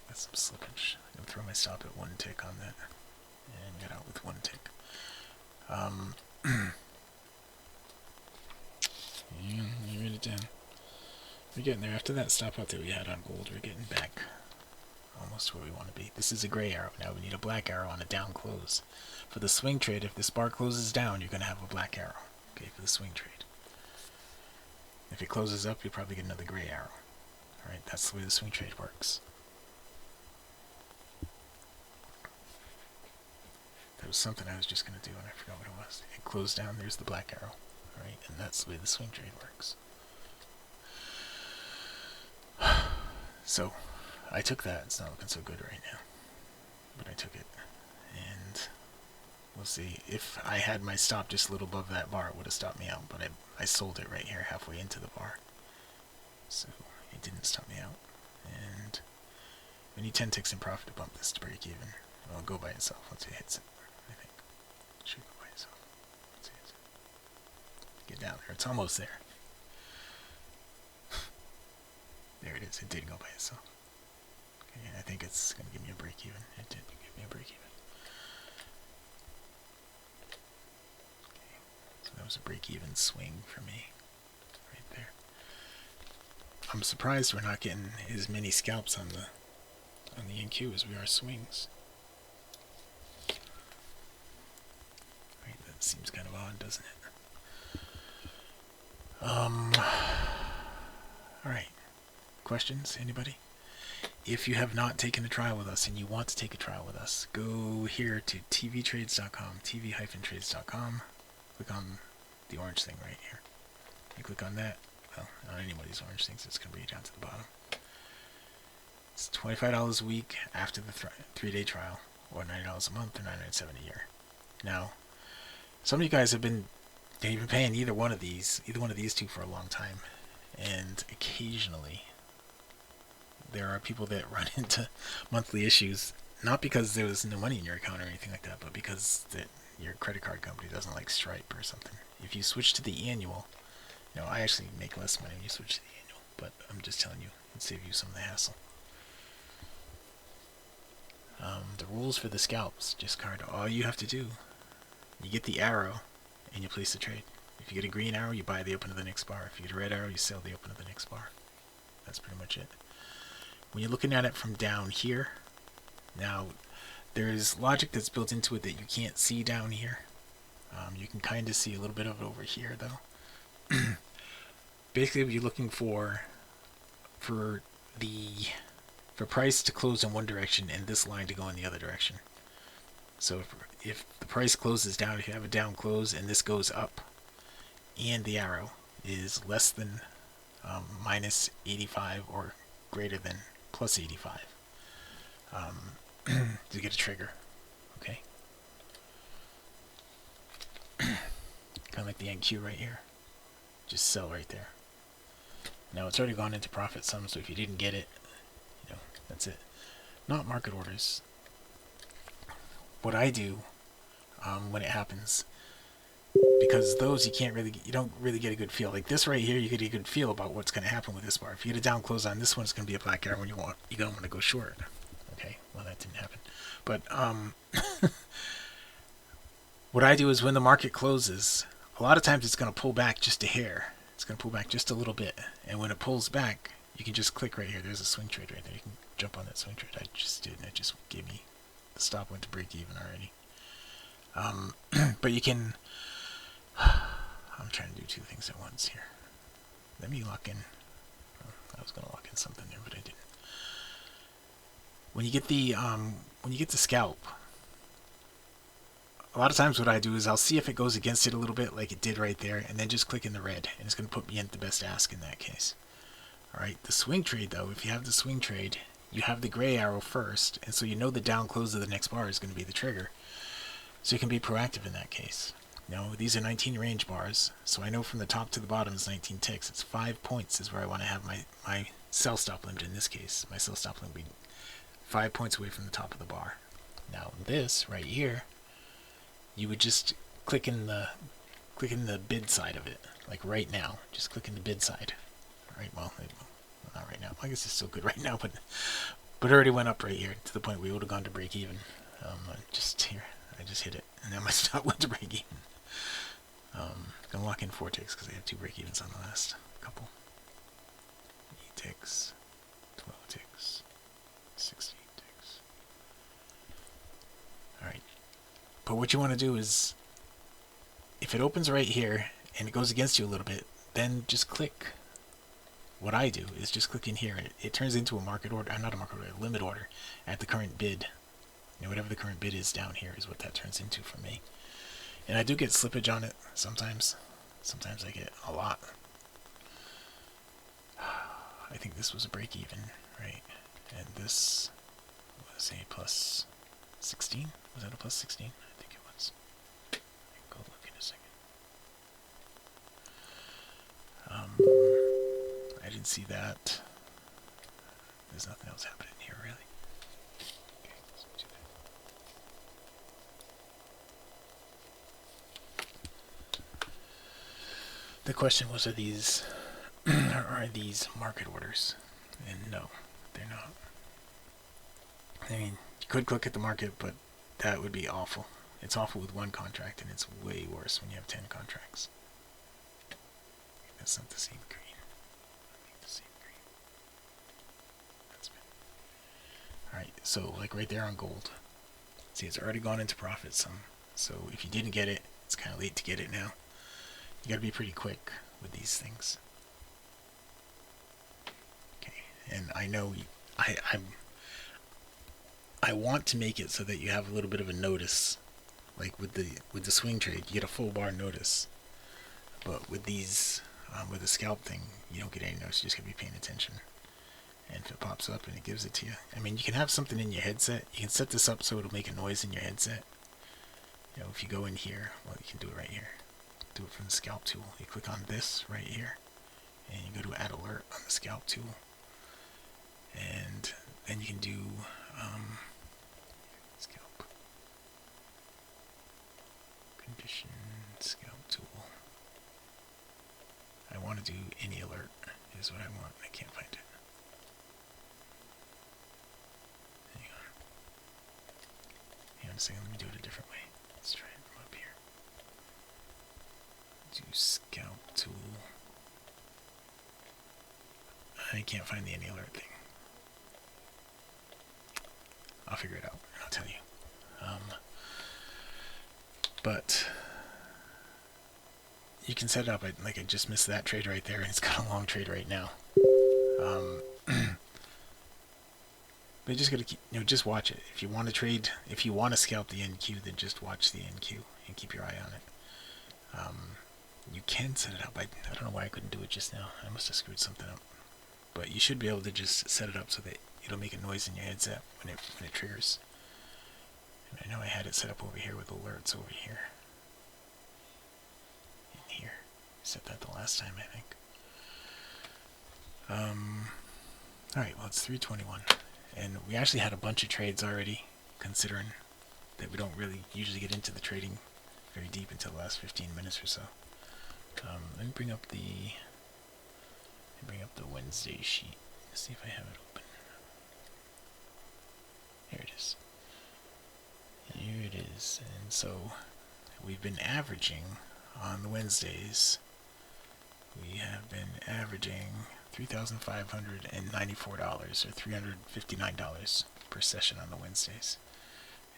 Speaker 1: Got some slippage. I'm gonna throw my stop at 1 tick on that, and get out with 1 tick. You read it down. We're getting there. After that stop out that we had on gold, we're getting back almost where we want to be. This is a gray arrow. Now we need a black arrow on a down close. For the swing trade, if this bar closes down, you're going to have a black arrow. Okay, for the swing trade. If it closes up, you'll probably get another gray arrow. Alright, that's the way the swing trade works. There was something I was just going to do and I forgot what it was. It closed down, there's the black arrow. Alright, and that's the way the swing trade works. So, I took that. It's not looking so good right now. But I took it. And we'll see. If I had my stop just a little above that bar, it would have stopped me out. But I sold it right here halfway into the bar. So, it didn't stop me out. And we need 10 ticks in profit to bump this to break even. It'll go by itself once it hits it, I think. It should go by itself. Once it hits it. Get down there. It's almost there. There it is. It did go by itself. Okay, I think it's going to give me a break even. It did give me a break even. Okay, so that was a break even swing for me. Right there. I'm surprised we're not getting as many scalps on the NQ as we are swings. Right, that seems kind of odd, doesn't it? Alright. Questions? Anybody? If you have not taken a trial with us and you want to take a trial with us, go here to tvtrades.com, tv-trades.com, click on the orange thing right here. You click on that, well, on any one of these orange things, it's going to bring you down to the bottom. It's $25 a week after the 3-day trial, or $90 a month, or $9.97 a year. Now, some of you guys have been paying either one of these two for a long time, and occasionally there are people that run into monthly issues, not because there was no money in your account or anything like that, but because your credit card company doesn't like Stripe or something. If you switch to the annual, I actually make less money when you switch to the annual, but I'm just telling you, it'll save you some of the hassle. The rules for the scalps, discard. All you have to do, you get the arrow, and you place the trade. If you get a green arrow, you buy the open of the next bar. If you get a red arrow, you sell the open of the next bar. That's pretty much it. When you're looking at it from down here, now there's logic that's built into it that you can't see down here. You can kind of see a little bit of it over here, though. Basically, what you're looking for price to close in one direction and this line to go in the other direction. So if the price closes down, if you have a down close and this goes up, and the arrow is less than minus 85 or greater than plus 85, you get a trigger. Okay, kind of like the NQ right here. Just sell right there. Now it's already gone into profit some, so if you didn't get it, that's it. Not market orders. What I do when it happens, because those you don't really get a good feel. Like this right here, you get a good feel about what's going to happen with this bar. If you get a down close on this one, it's going to be a black arrow, and you don't want to go short. Okay, well that didn't happen. But what I do is when the market closes, a lot of times it's going to pull back just a hair. It's going to pull back just a little bit, and when it pulls back, you can just click right here. There's a swing trade right there. You can jump on that swing trade. I just did, and it just gave me the stop went to break even already. But you can. I'm trying to do two things at once here. Let me lock in. I was going to lock in something there, but I didn't. When you get the scalp, a lot of times what I do is I'll see if it goes against it a little bit, like it did right there, and then just click in the red, and it's going to put me in the best ask in that case. Alright, the swing trade though, if you have the swing trade, you have the gray arrow first, and so you know the down close of the next bar is going to be the trigger. So you can be proactive in that case. Now, these are 19 range bars, so I know from the top to the bottom is 19 ticks. It's 5 points is where I want to have my sell stop limit in this case. My sell stop limit would be 5 points away from the top of the bar. Now, this right here, you would just click in the bid side of it, like right now. Just click in the bid side. Right, well, not right now. I guess it's still good right now, but it already went up right here to the point we would have gone to break even. Just here, I just hit it, and now my stop went to break even. Gonna lock in 4 ticks because I have 2 break evens on the last couple. 8 ticks, 12 ticks, 16 ticks. Alright, but what you want to do is, if it opens right here and it goes against you a little bit, then just click. What I do is just click in here, and it turns into a market order, not a market order, a limit order at the current bid. You know, whatever the current bid is down here is what that turns into for me. And I do get slippage on it sometimes. Sometimes I get a lot. I think this was a break even, right? And this was a plus 16? Was that a plus 16? I think it was. Go look in a second. I didn't see that. There's nothing else happening here, really. Okay, let's do that. The question was, are these market orders? And no, they're not. I mean, you could look at the market, but that would be awful. It's awful with 1 contract, and it's way worse when you have 10 contracts. That's not the same green. Alright, so like right there on gold. See, it's already gone into profit some. So if you didn't get it, it's kind of late to get it now. You gotta be pretty quick with these things. Okay, and I know I want to make it so that you have a little bit of a notice. Like with the swing trade, you get a full bar notice. But with these, with the scalp thing, you don't get any notice. You just gotta be paying attention. And if it pops up and it gives it to you, I mean, you can have something in your headset. You can set this up so it'll make a noise in your headset. You know, if you go in here, well, you can do it right here. Do it from the scalp tool. You click on this right here, and you go to add alert on the scalp tool, and then you can do scalp condition scalp tool. I want to do any alert is what I want. I can't find it. Let me do it a different way. Let's try it from up here. Do scalp tool. I can't find the any alert thing. I'll figure it out. I'll tell you. But you can set it up. I just missed that trade right there, and it's got a long trade right now. But you just gotta keep, just watch it. If you want to trade, if you want to scalp the NQ, then just watch the NQ and keep your eye on it. You can set it up. I don't know why I couldn't do it just now. I must have screwed something up. But you should be able to just set it up so that it'll make a noise in your headset when it triggers. And I know I had it set up over here with alerts over here. In here. I set that the last time, I think. Alright, well, it's 321. And we actually had a bunch of trades already, considering that we don't really usually get into the trading very deep until the last 15 minutes or so. Let me bring up the Wednesday sheet. Let's see if I have it open. Here it is. Here it is. And so we've been averaging on the Wednesdays. We have been averaging $3,594 or $359 per session on the Wednesdays.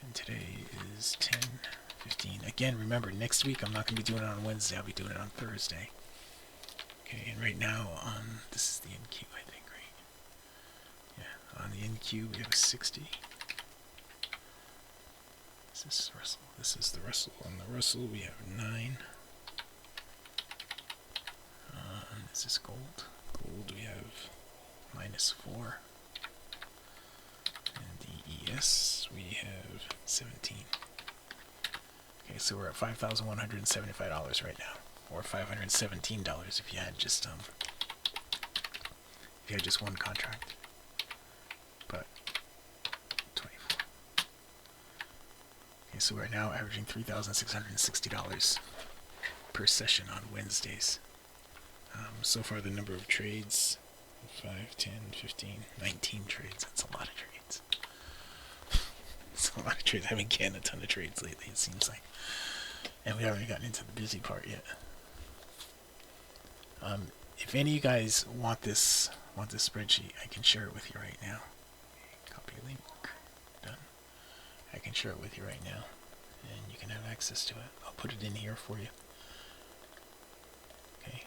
Speaker 1: And today is 10:15. Again, remember, next week I'm not going to be doing it on Wednesday. I'll be doing it on Thursday. Okay, and right now this is the NQ, I think, right? Yeah, on the NQ we have a 60. 70. this Russell? This is the Russell. On the Russell, we have 9. Is this gold? Gold, we have -4. And the ES, we have 17. Okay, so we're at $5,175 right now, or $517 if you had just one contract. But 24. Okay, so we're now averaging $3,660 per session on Wednesdays. So far, the number of trades: 5, 10, 15, 19 trades. That's a lot of trades. It's a lot of trades. I've been getting a ton of trades lately, it seems like. And we haven't even gotten into the busy part yet. If any of you guys want this spreadsheet, I can share it with you right now. Copy link. Done. I can share it with you right now, and you can have access to it. I'll put it in here for you. Okay,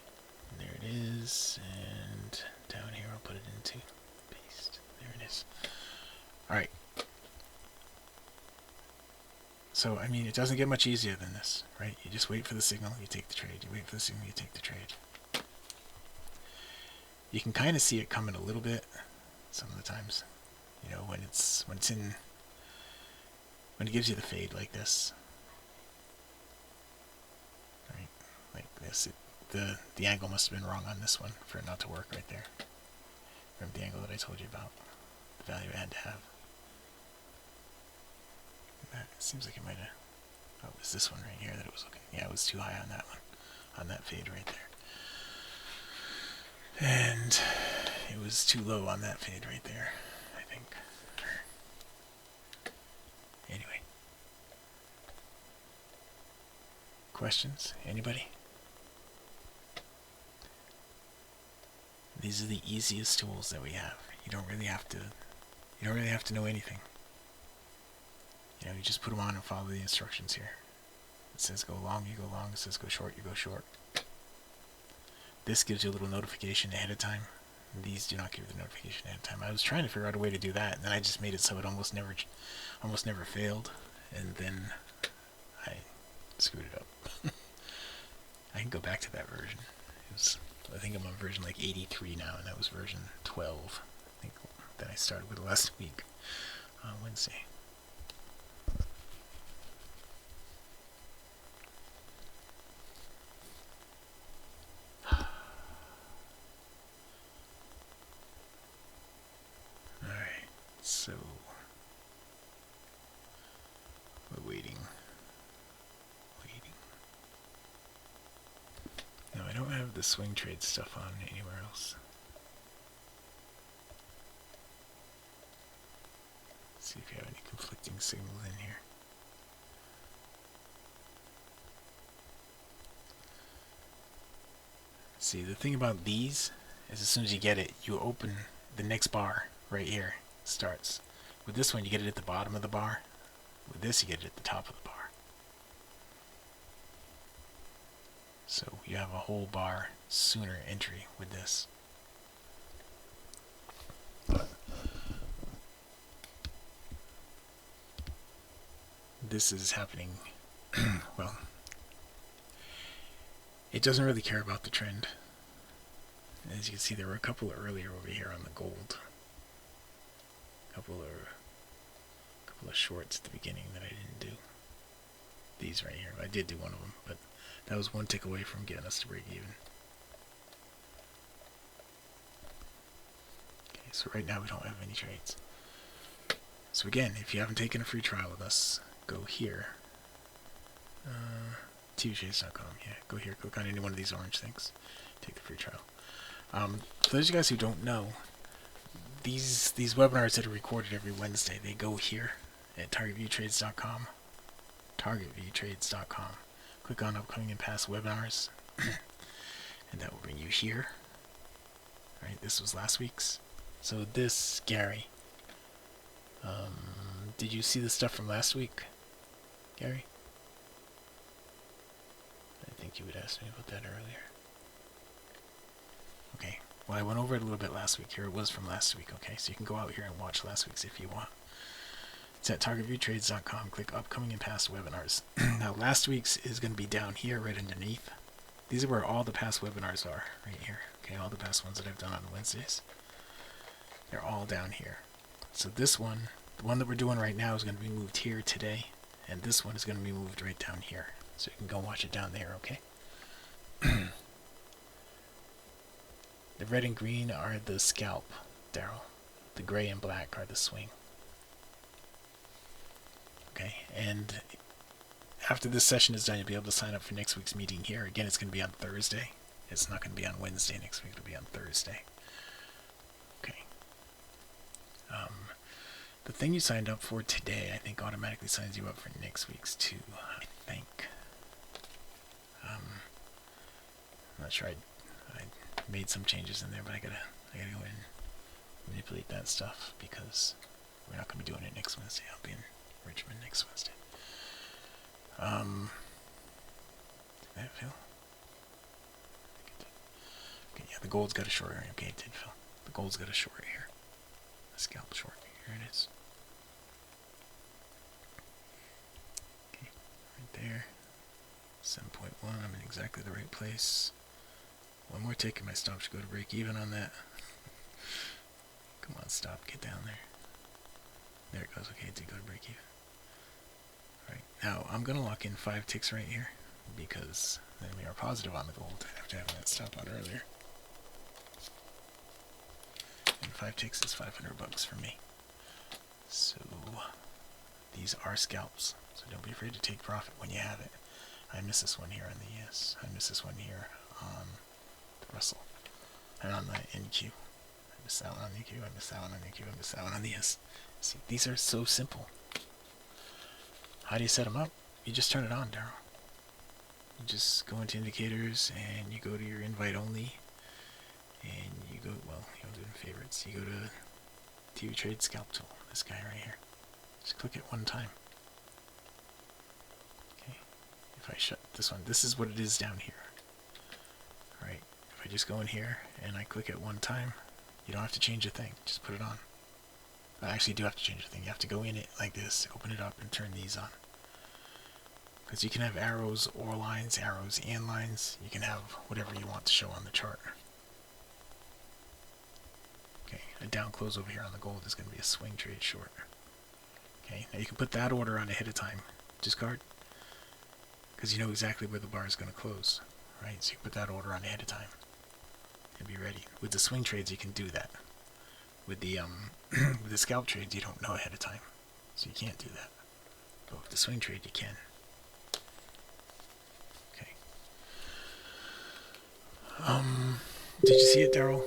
Speaker 1: there it is, and down here I'll put it into paste. There it is. All right. So, I mean, it doesn't get much easier than this, right? You just wait for the signal, you take the trade. You wait for the signal, you take the trade. You can kind of see it coming a little bit some of the times. You know, when it gives you the fade like this. Right? Like this. The angle must have been wrong on this one for it not to work right there. Remember the angle that I told you about? The value it had to have. It seems like it might have... Oh, it was this one right here that it was looking... Yeah, it was too high on that one. On that fade right there. And it was too low on that fade right there, I think. Anyway. Questions? Anybody? These are the easiest tools that we have. You don't really have to know anything. You know, you just put them on and follow the instructions here. It says go long, you go long. It says go short, you go short. This gives you a little notification ahead of time. These do not give you the notification ahead of time. I was trying to figure out a way to do that, and then I just made it so it almost never failed, and then I screwed it up. I can go back to that version. I think I'm on version like 83 now, and that was version 12. I think that I started with last week on Wednesday. So, we're waiting. No, I don't have the swing trade stuff on anywhere else. Let's see if you have any conflicting signals in here. See, the thing about these is as soon as you get it, you open the next bar right here. Starts. With this one, you get it at the bottom of the bar. With this, you get it at the top of the bar. So you have a whole bar sooner entry with this. This is happening, well, it doesn't really care about the trend. As you can see, there were a couple earlier over here on the gold. Couple of shorts at the beginning that I didn't do. These right here. I did do one of them, but that was one tick away from getting us to break even. Okay, so right now we don't have any trades. So again, if you haven't taken a free trial with us, go here. TVshades.com, yeah, go here, click on any one of these orange things. Take the free trial. For those of you guys who don't know, these webinars that are recorded every Wednesday, they go here at targetviewtrades.com. Targetviewtrades.com. Click on upcoming and past webinars, and that will bring you here. Right, this was last week's. So this, Gary, did you see the stuff from last week, Gary? I think you would ask me about that earlier. Okay. Well, I went over it a little bit last week. Here it was from last week, okay? So you can go out here and watch last week's if you want. It's at targetviewtrades.com. Click upcoming and past webinars. Now last week's is going to be down here right underneath. These are where all the past webinars are, right here. Okay, all the past ones that I've done on Wednesdays. They're all down here. So this one, the one that we're doing right now, is going to be moved here today, and this one is going to be moved right down here. So you can go watch it down there, okay? The red and green are the scalp, Daryl. The gray and black are the swing. Okay, and after this session is done, you'll be able to sign up for next week's meeting here. Again, it's going to be on Thursday. It's not going to be on Wednesday next week. It'll be on Thursday. Okay. The thing you signed up for today, I think, automatically signs you up for next week's too. I think. I'm not sure. I made some changes in there, but I gotta go in and manipulate that stuff because we're not gonna be doing it next Wednesday. I'll be in Richmond next Wednesday. Did that fill? Okay, yeah, the gold's got a short here. Okay, it did fill. The gold's got a short here. The scalp short. Here it is. Okay, right there. 7.1. I'm in exactly the right place. One more tick and my stop should go to break even on that. Come on, stop. Get down there. There it goes. Okay, it did go to break even. Right, now I'm going to lock in 5 ticks right here because then we are positive on the gold after having that stop out earlier. And 5 ticks is $500 for me. So these are scalps. So don't be afraid to take profit when you have it. I miss this one here on the ES. I miss this one here on the Russell. And on the NQ. I miss that one on the NQ. I miss that one on the NQ. I miss that one on the ES. See, these are so simple. How do you set them up? You just turn it on, Daryl. You just go into indicators and you go to your invite only. And you go, well, you don't do it in favorites. You go to TV Trade Scalp Tool. This guy right here. Just click it one time. Okay. If I shut this one, this is what it is down here. Right. If I just go in here and I click it one time, you don't have to change a thing. Just put it on. I actually do have to change a thing. You have to go in it like this, open it up, and turn these on. Because you can have arrows or lines, arrows and lines. You can have whatever you want to show on the chart. Okay, a down close over here on the gold is going to be a swing trade short. Okay, now you can put that order on ahead of time. Discard. Because you know exactly where the bar is going to close. Right, so you can put that order on ahead of time. And be ready. With the swing trades, you can do that. With the with the scalp trades, you don't know ahead of time, so you can't do that. But with the swing trade, you can. Okay. Did you see it, Daryl?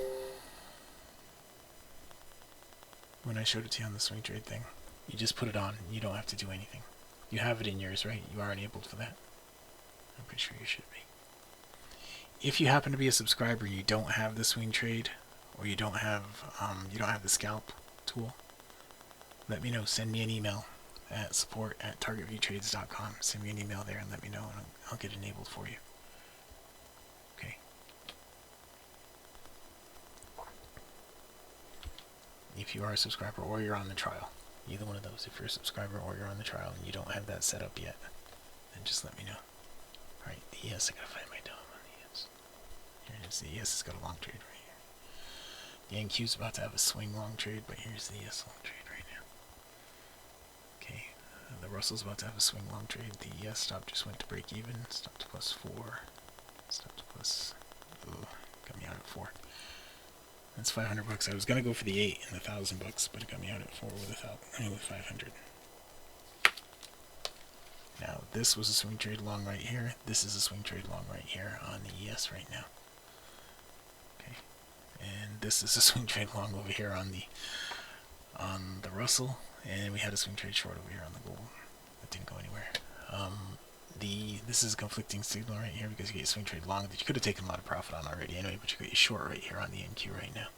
Speaker 1: When I showed it to you on the swing trade thing, you just put it on. You don't have to do anything. You have it in yours, right? You are enabled for that. I'm pretty sure you should be. If you happen to be a subscriber and you don't have the swing trade, or you don't have the scalp tool, let me know. Send me an email at support@targetviewtrades.com. Send me an email there and let me know, and I'll get it enabled for you. Okay. If you are a subscriber or you're on the trial, either one of those. If you're a subscriber or you're on the trial and you don't have that set up yet, then just let me know. Alright, the ES, I gotta find my DOM on the ES. Here it is. The ES has got a long trade right here. The NQ's about to have a swing long trade, but here's the ES long trade right now. Okay, the Russell's about to have a swing long trade. The ES stop just went to break even. Stop to +4. Stop to plus. Ooh, got me out at 4. That's $500. I was gonna go for the 8 and the $1,000, but it got me out at 4 with 500. Now this was a swing trade long right here. This is a swing trade long right here on the ES right now. Okay. And this is a swing trade long over here on the Russell, and we had a swing trade short over here on the gold. That didn't go anywhere. This is a conflicting signal right here because you get a swing trade long that you could have taken a lot of profit on already anyway, but you got your short right here on the NQ right now.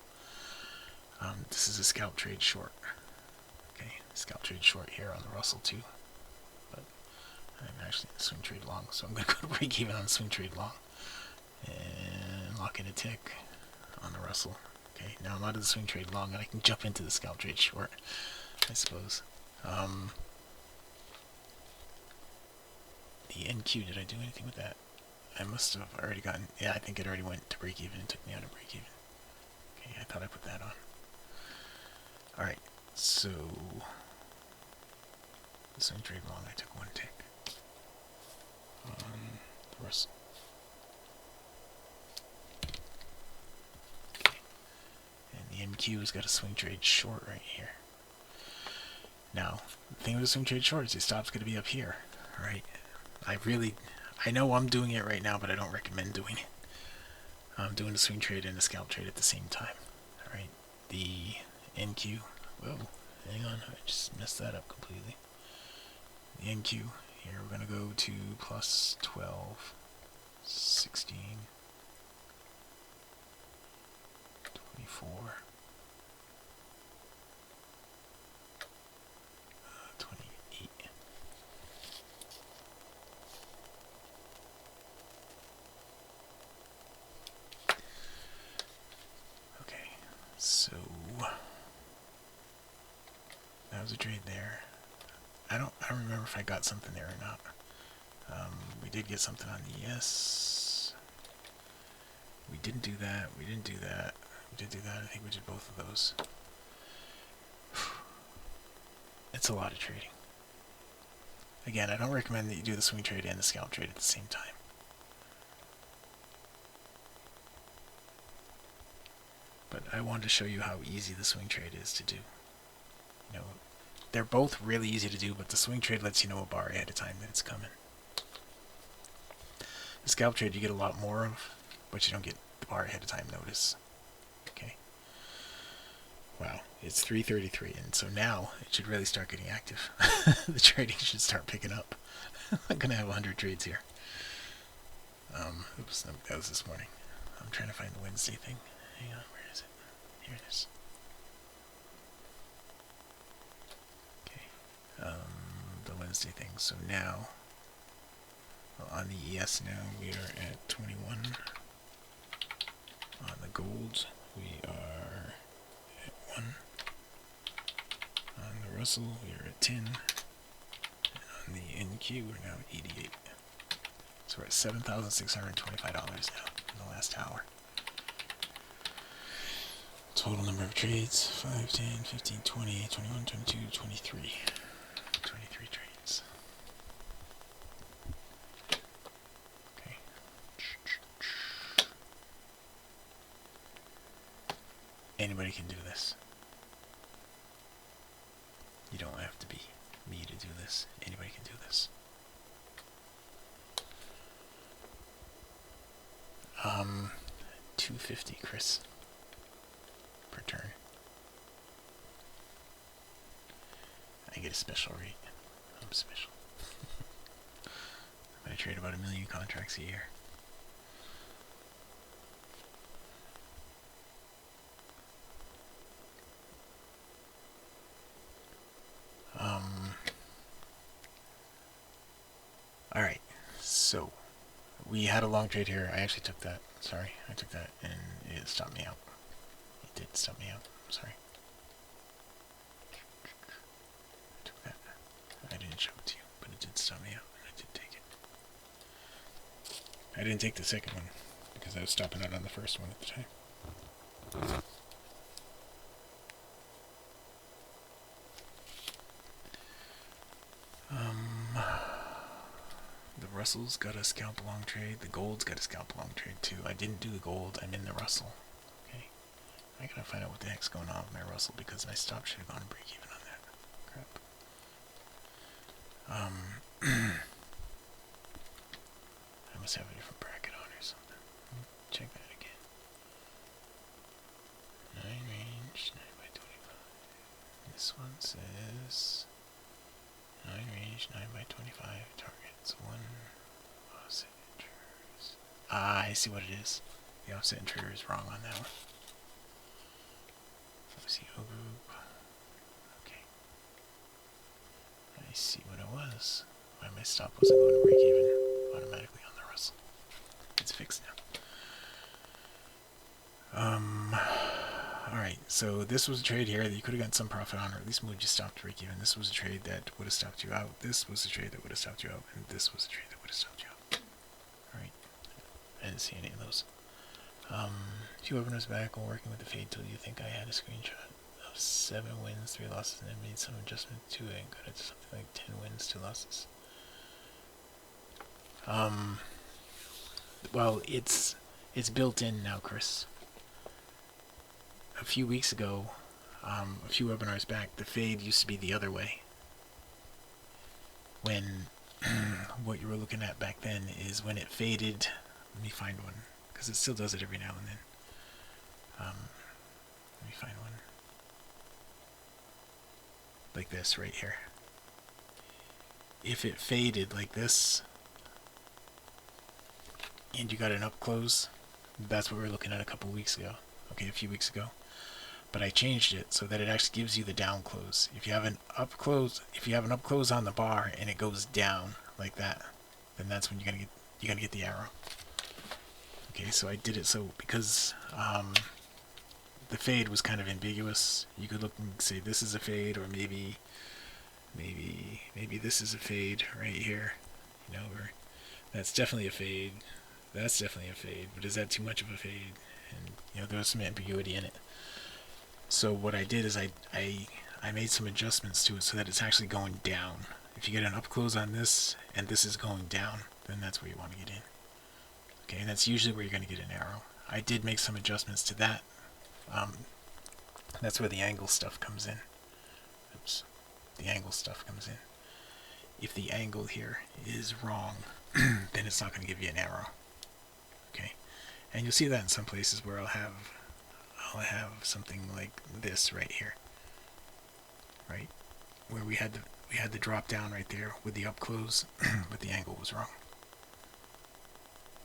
Speaker 1: This is a scalp trade short. Okay, scalp trade short here on the Russell too. But I'm actually in the swing trade long, so I'm going to go to break even on the swing trade long and lock in a tick on the Russell. Okay, now I'm out of the swing trade long and I can jump into the scalp trade short, I suppose. The NQ, did I do anything with that? I must have already gotten, yeah, I think it already went to break even and took me out of break even. Okay, I thought I put that on. Alright, so the swing trade long, I took one tick on the Russell. Okay. And the NQ's got a swing trade short right here. Now, the thing with a swing trade short is your stop's going to be up here, right? I know I'm doing it right now, but I don't recommend doing it. I'm doing a swing trade and a scalp trade at the same time. Alright, the NQ, whoa, hang on, I just messed that up completely. The NQ, here we're going to go to plus 12, 16, 24, 28. Okay, so that was a trade there. I don't remember if I got something there or not. We did get something on the ES. We didn't do that. We didn't do that. We did do that. I think we did both of those. It's a lot of trading. Again, I don't recommend that you do the swing trade and the scalp trade at the same time. But I wanted to show you how easy the swing trade is to do. You know, they're both really easy to do, but the swing trade lets you know a bar ahead of time that it's coming. The scalp trade you get a lot more of, but you don't get the bar ahead of time notice. Okay. Wow, it's 3:33, and so now it should really start getting active. The trading should start picking up. I'm gonna have 100 trades here. Oops, no, that was this morning. I'm trying to find the Wednesday thing. Hang on, where is it? Here it is. Okay, the Wednesday thing. So now, well, on the ES now we are at 21. On the gold we are at 1. On the Russell we are at 10. And on the NQ we're now at 88. So we're at $7,625 now in the last hour. Total number of trades, 5, 10, 15, 20, 21, 22, 23. 23 trades. Okay. Anybody can do this. You don't have to be me to do this. Anybody can do this. 250, Chris, per turn. I get a special rate. I'm special. I trade about 1 million contracts a year. Alright, so we had a long trade here. I actually took that. Sorry, I took that and it stopped me out. It did stop me out. I'm sorry. I took that. I didn't show it to you, but it did stop me out and I did take it. I didn't take the second one because I was stopping out on the first one at the time. The Russell's got a scalp long trade. The gold's got a scalp long trade too. I didn't do the gold. I'm in the Russell. Okay. I gotta find out what the heck's going on with my Russell because my stop should have gone break even on that. Crap. I must have a different bracket on or something. Check that again. 9 range, 9 by 25. This one says 9 range, 9 by 25. Targets 1. Offset intruders. Ah, I see what it is. The offset intruder is wrong on that one. Let's see, O group. Okay. I see what it was. Why my stop wasn't going to break even automatically on the Russell. It's fixed now. Alright, so this was a trade here that you could have gotten some profit on, or at least moved you stopped break even. This was a trade that would have stopped you out. This was a trade that would have stopped you out. And this was a trade that would have stopped you out. Alright. I didn't see any of those. Few openers back while working with the fade tool. You think I had a screenshot of 7 wins, 3 losses, and then made some adjustment to it and got it to something like 10 wins, 2 losses. Well, it's built in now, Chris. A few weeks ago, a few webinars back, the fade used to be the other way. When what you were looking at back then is when it faded. Let me find one, because it still does it every now and then. Let me find one. Like this right here. If it faded like this, and you got an up close, that's what we were looking at a couple weeks ago. Okay, a few weeks ago. But I changed it so that it actually gives you the down close. If you have an up close, on the bar and it goes down like that, then that's when you're gonna get the arrow. Okay, so I did it so because the fade was kind of ambiguous. You could look and say this is a fade, or maybe this is a fade right here. You know, or that's definitely a fade. That's definitely a fade. But is that too much of a fade? And you know, there was some ambiguity in it. So what I did is I made some adjustments to it so that it's actually going down. If you get an up close on this and this is going down, then that's where you want to get in. Okay, and that's usually where you're going to get an arrow. I did make some adjustments to that. That's where the angle stuff comes in. Oops. The angle stuff comes in. If the angle here is wrong, then it's not going to give you an arrow. Okay, and you'll see that in some places where I'll have something like this right here, right, where we had the drop down right there with the up close, but the angle was wrong.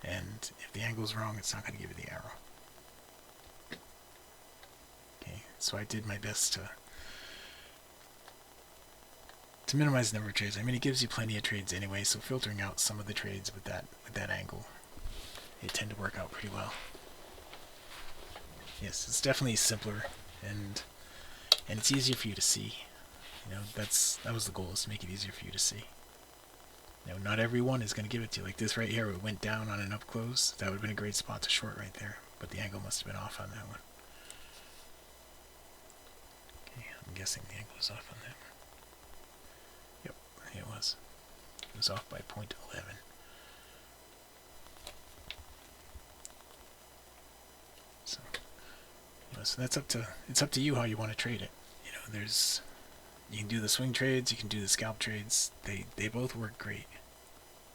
Speaker 1: And if the angle is wrong, it's not going to give you the arrow. Okay, so I did my best to minimize the number of trades. I mean, it gives you plenty of trades anyway, so filtering out some of the trades with that angle, they tend to work out pretty well. Yes, it's definitely simpler, and it's easier for you to see. You know, that was the goal, is to make it easier for you to see. You know, not everyone is going to give it to you. Like this right here, it went down on an up close. That would have been a great spot to short right there, but the angle must have been off on that one. Okay, I'm guessing the angle was off on that one. Yep, it was. It was off by 0.11. So that's it's up to you how you want to trade it. You know, you can do the swing trades, you can do the scalp trades. They both work great,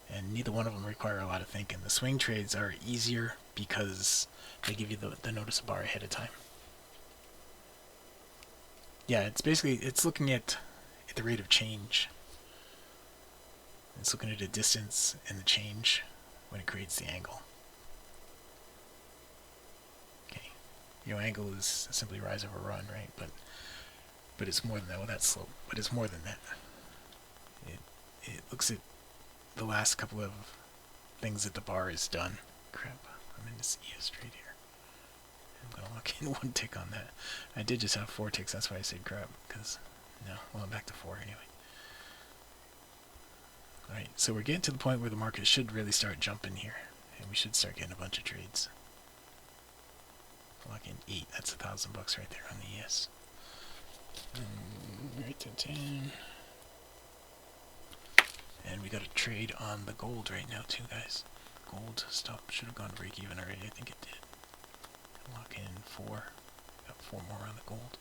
Speaker 1: and neither one of them require a lot of thinking. The swing trades are easier because they give you the notice bar ahead of time. Yeah, it's looking at the rate of change. It's looking at the distance and the change when it creates the angle. You know, angle is simply rise over run, right? But it's more than that. Well, that's slope, but it's more than that. It looks at the last couple of things that the bar has done. Crap, I'm in this ES trade here. I'm gonna lock in 1 tick on that. I did just have 4 ticks. That's why I said crap. Because well, I'm back to 4 anyway. All right, so we're getting to the point where the market should really start jumping here, and we should start getting a bunch of trades. Lock in 8. That's $1,000 right there on the ES. Right to 10. And we got a trade on the gold right now too, guys. Gold stop should have gone to break even already. I think it did. Lock in 4. Got 4 more on the gold.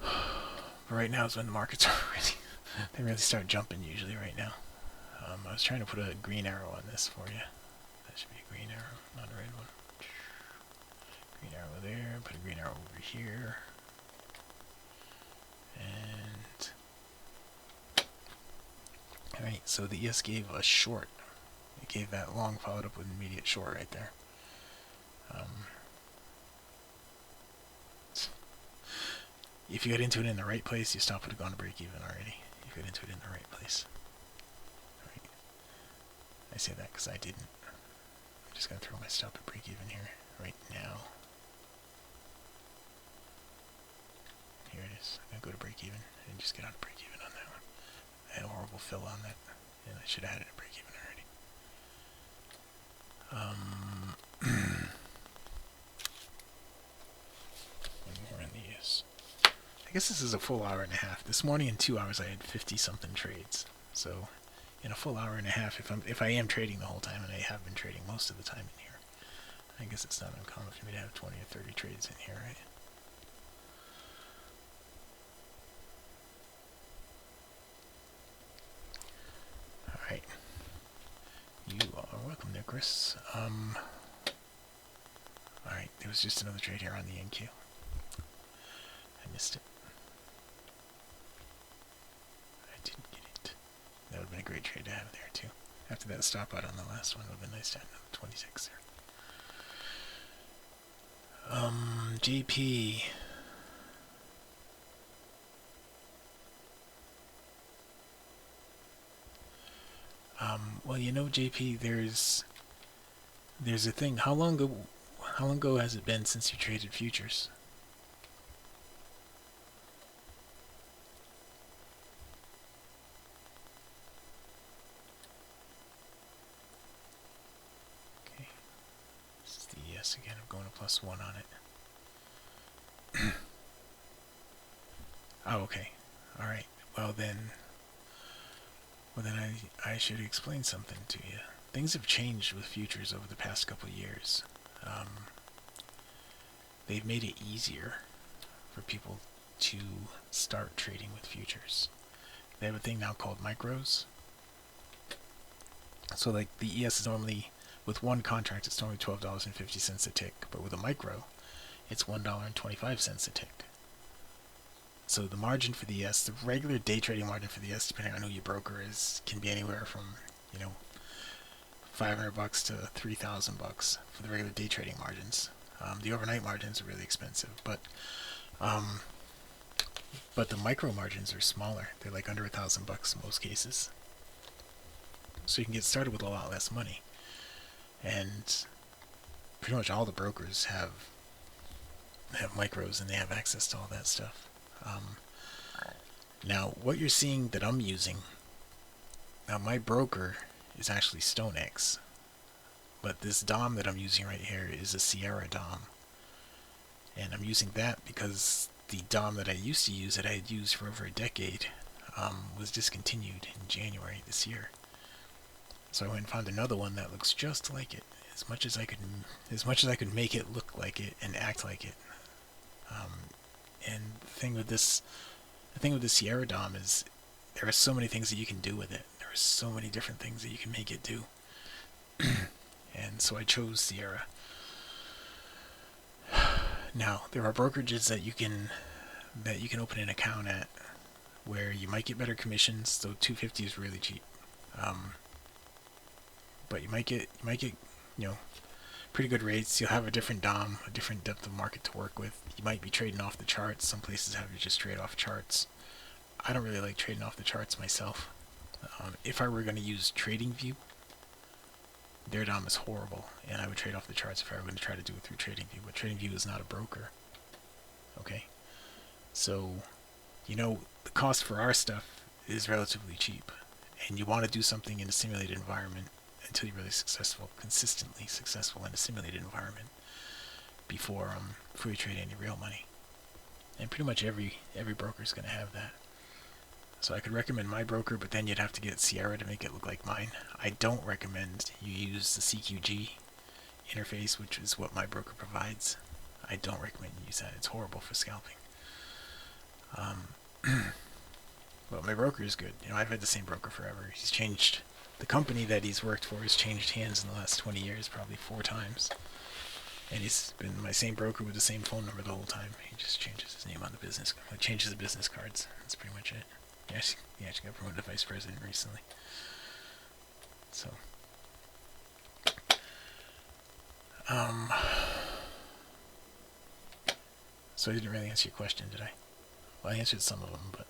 Speaker 1: But right now is when the markets are they really start jumping usually right now. I was trying to put a green arrow on this for you. That should be a green arrow, not a red one. Green arrow there, put a green arrow over here, and alright, so the ES gave a short. It gave that long followed up with an immediate short right there. If you got into it in the right place, you stop would have gone to break even already. If you got into it in the right place. Right. I say that because I didn't. I'm just going to throw my stop at break even here right now. go to break even. I didn't just get on to break even on that one. I had a horrible fill on that, and I should have had it at break even already. One more on these. I guess this is a full hour and a half. This morning in 2 hours I had 50 something trades. So in a full hour and a half, if I am trading the whole time, and I have been trading most of the time in here, I guess it's not uncommon for me to have 20 or 30 trades in here, right? Alright. You are welcome there, Chris. Alright, there was just another trade here on the NQ. I missed it. I didn't get it. That would have been a great trade to have there, too. After that stop out on the last one, it would have been nice to have another 26 there. JP. Well, you know, JP, there's a thing. How long ago has it been since you traded futures? Okay. This is the ES again. I'm going to +1 on it. Oh, okay. Alright. Well then I should explain something to you. Things have changed with futures over the past couple of years. They've made it easier for people to start trading with futures. They have a thing now called micros. So like the ES is normally, with one contract, it's normally $12.50 a tick, but with a micro, it's $1.25 a tick. So the margin for the ES, the regular day trading margin for the ES, depending on who your broker is, can be anywhere from, you know, $500 to $3,000 for the regular day trading margins. The overnight margins are really expensive, but the micro margins are smaller. They're like under $1,000 in most cases. So you can get started with a lot less money. And pretty much all the brokers have micros, and they have access to all that stuff. Now, what you're seeing that I'm using, now my broker is actually StoneX, but this DOM that I'm using right here is a Sierra DOM, and I'm using that because the DOM that I used to use, that I had used for over a decade, was discontinued in January this year. So I went and found another one that looks just like it, as much as I could make it look like it and act like it. And the thing with this Sierra DOM is there are so many things that you can do with it. There are so many different things that you can make it do. And so I chose Sierra. Now, there are brokerages that you can open an account at where you might get better commissions, though $250 is really cheap. But you might get pretty good rates. You'll have a different DOM, a different depth of market to work with. You might be trading off the charts. Some places have you just trade off charts. I don't really like trading off the charts myself. If I were going to use TradingView, their DOM is horrible, and I would trade off the charts if I were going to try to do it through TradingView. But TradingView is not a broker. Okay? So, the cost for our stuff is relatively cheap, and you want to do something in a simulated environment until you're really consistently successful in a simulated environment before you trade any real money. And pretty much every broker is going to have that. So I could recommend my broker, but then you'd have to get Sierra to make it look like mine. I don't recommend you use the CQG interface, which is what my broker provides. I don't recommend you use that. It's horrible for scalping. But my broker is good. I've had the same broker forever. He's changed. The company that he's worked for has changed hands in the last 20 years, probably 4 times. And he's been my same broker with the same phone number the whole time. He just changes his name on the business. He changes the business cards. That's pretty much it. He actually got promoted to vice president recently. So, so I didn't really answer your question, did I? Well, I answered some of them, but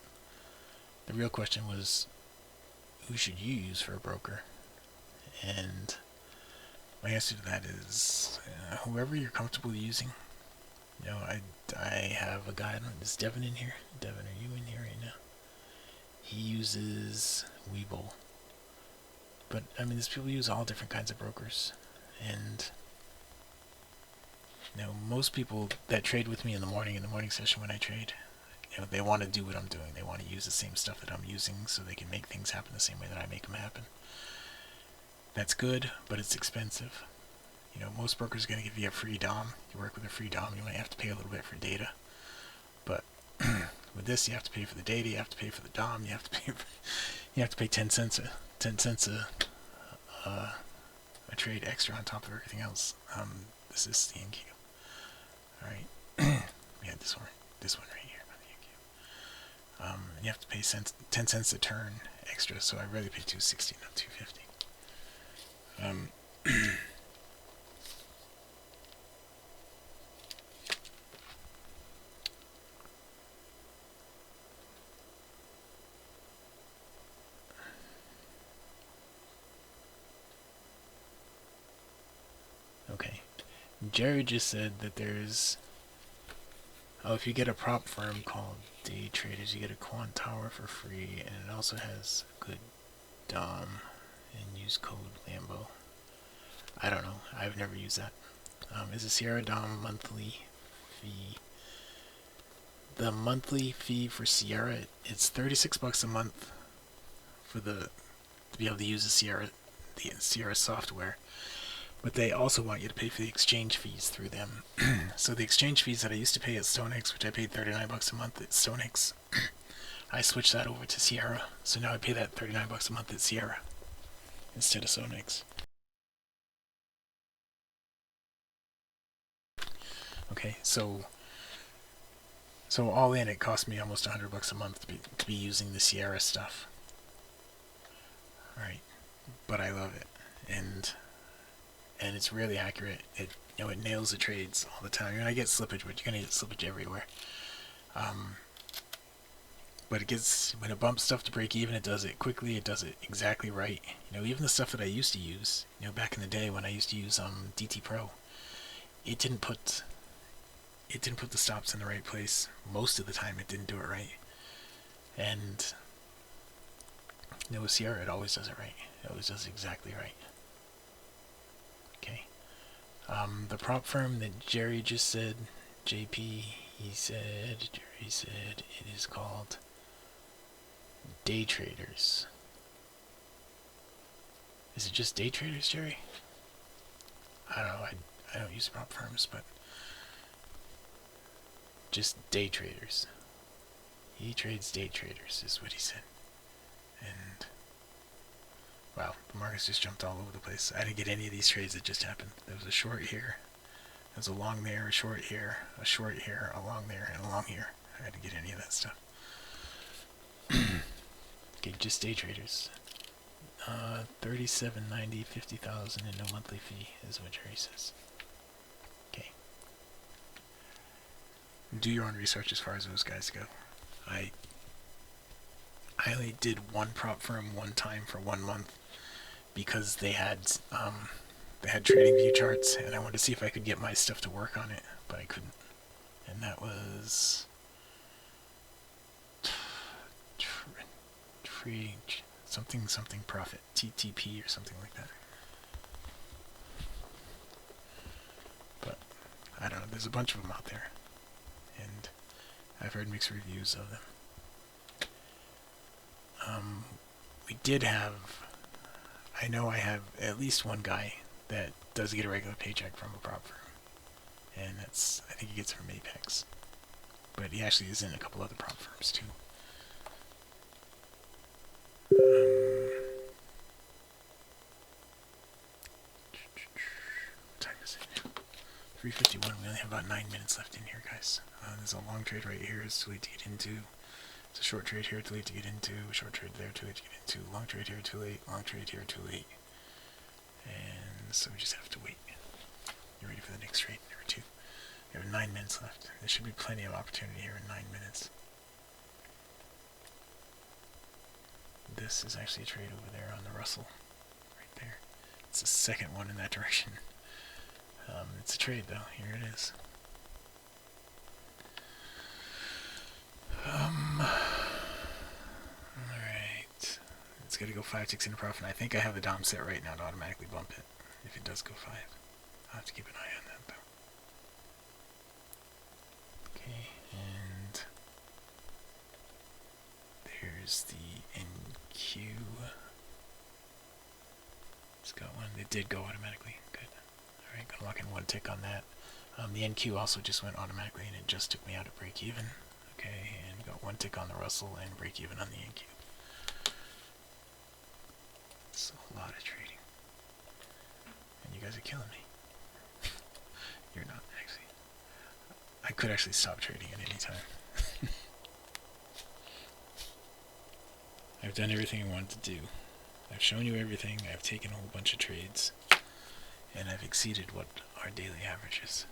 Speaker 1: the real question was, who should you use for a broker? And my answer to that is whoever you're comfortable using. No, I have a guy. I don't know, is Devin in here? Devin, are you in here right now? He uses Webull. But, I mean, there's people who use all different kinds of brokers. And, most people that trade with me in the morning session when I trade, they want to do what I'm doing. They want to use the same stuff that I'm using so they can make things happen the same way that I make them happen. That's good, but it's expensive. Most brokers are going to give you a free DOM. You work with a free DOM, you might have to pay a little bit for data. But with this, you have to pay for the data, you have to pay for the DOM, you have to pay 10 cents a trade extra on top of everything else. This is the NQ. All right, we had this one right here on the NQ. You have to pay 10 cents a turn extra, so I really pay 260, not 250. Okay. Jerry just said that there's... Oh, if you get a prop firm called Day Traders, you get a quant tower for free, and it also has good DOM, and use code Lambo. I don't know. I've never used that. Is a Sierra DOM monthly fee? The monthly fee for Sierra, it's $36 a month for to be able to use the Sierra software. But they also want you to pay for the exchange fees through them. So the exchange fees that I used to pay at StoneX, which I paid $39 a month at StoneX, I switched that over to Sierra. So now I pay that $39 a month at Sierra instead of StoneX. Okay, so all in, it cost me almost $100 a month to be using the Sierra stuff. All right, but I love it, and it's really accurate. It nails the trades all the time. I get slippage, but you're gonna get slippage everywhere. But when it bumps stuff to break even, it does it quickly. It does it exactly right. Even the stuff that I used to use, back in the day when I used to use DT Pro, it didn't put the stops in the right place. Most of the time, it didn't do it right. And with Sierra, it always does it right. It always does it exactly right. Okay. The prop firm that Jerry just said, Jerry said it is called Day Traders. Is it just Day Traders, Jerry? I don't know. I don't use prop firms, but just Day Traders. He trades Day Traders, is what he said. And wow, the markets just jumped all over the place. I didn't get any of these trades that just happened. There was a short here, there was a long there, a short here, a short here, a long there, and a long here. I didn't get any of that stuff. Okay, just Day Traders. $37.90, $50,000, and no monthly fee is what Jerry says. Okay. Do your own research as far as those guys go. I only did one prop firm one time for 1 month because they had trading view charts, and I wanted to see if I could get my stuff to work on it, but I couldn't. And that was free something profit, TTP or something like that. But I don't know. There's a bunch of them out there, and I've heard mixed reviews of them. We did have, I know I have at least one guy that does get a regular paycheck from a prop firm, and I think he gets it from Apex, but he actually is in a couple other prop firms too. What time is it now? 3:51. We only have about 9 minutes left in here, guys. There's a long trade right here. It's too late to get into. It's a short trade here, too late to get into. Short trade there, too late to get into. Long trade here, too late. Long trade here, too late. And so we just have to wait. Get ready for the next trade or two. We have 9 minutes left. There should be plenty of opportunity here in 9 minutes. This is actually a trade over there on the Russell. Right there. It's the second one in that direction. It's a trade, though. Here it is. It's got to go 5 ticks into profit. I think I have the Dom set right now to automatically bump it if it does go 5. I'll have to keep an eye on that though. Okay, and there's the NQ. It's got one. It did go automatically. Good. Alright, gonna lock in 1 tick on that. The NQ also just went automatically and it just took me out at break even. Okay, and got 1 tick on the Russell and break even on the NQ. It's a lot of trading. And you guys are killing me. You're not, actually. I could actually stop trading at any time. I've done everything I wanted to do. I've shown you everything, I've taken a whole bunch of trades, and I've exceeded what our daily average is.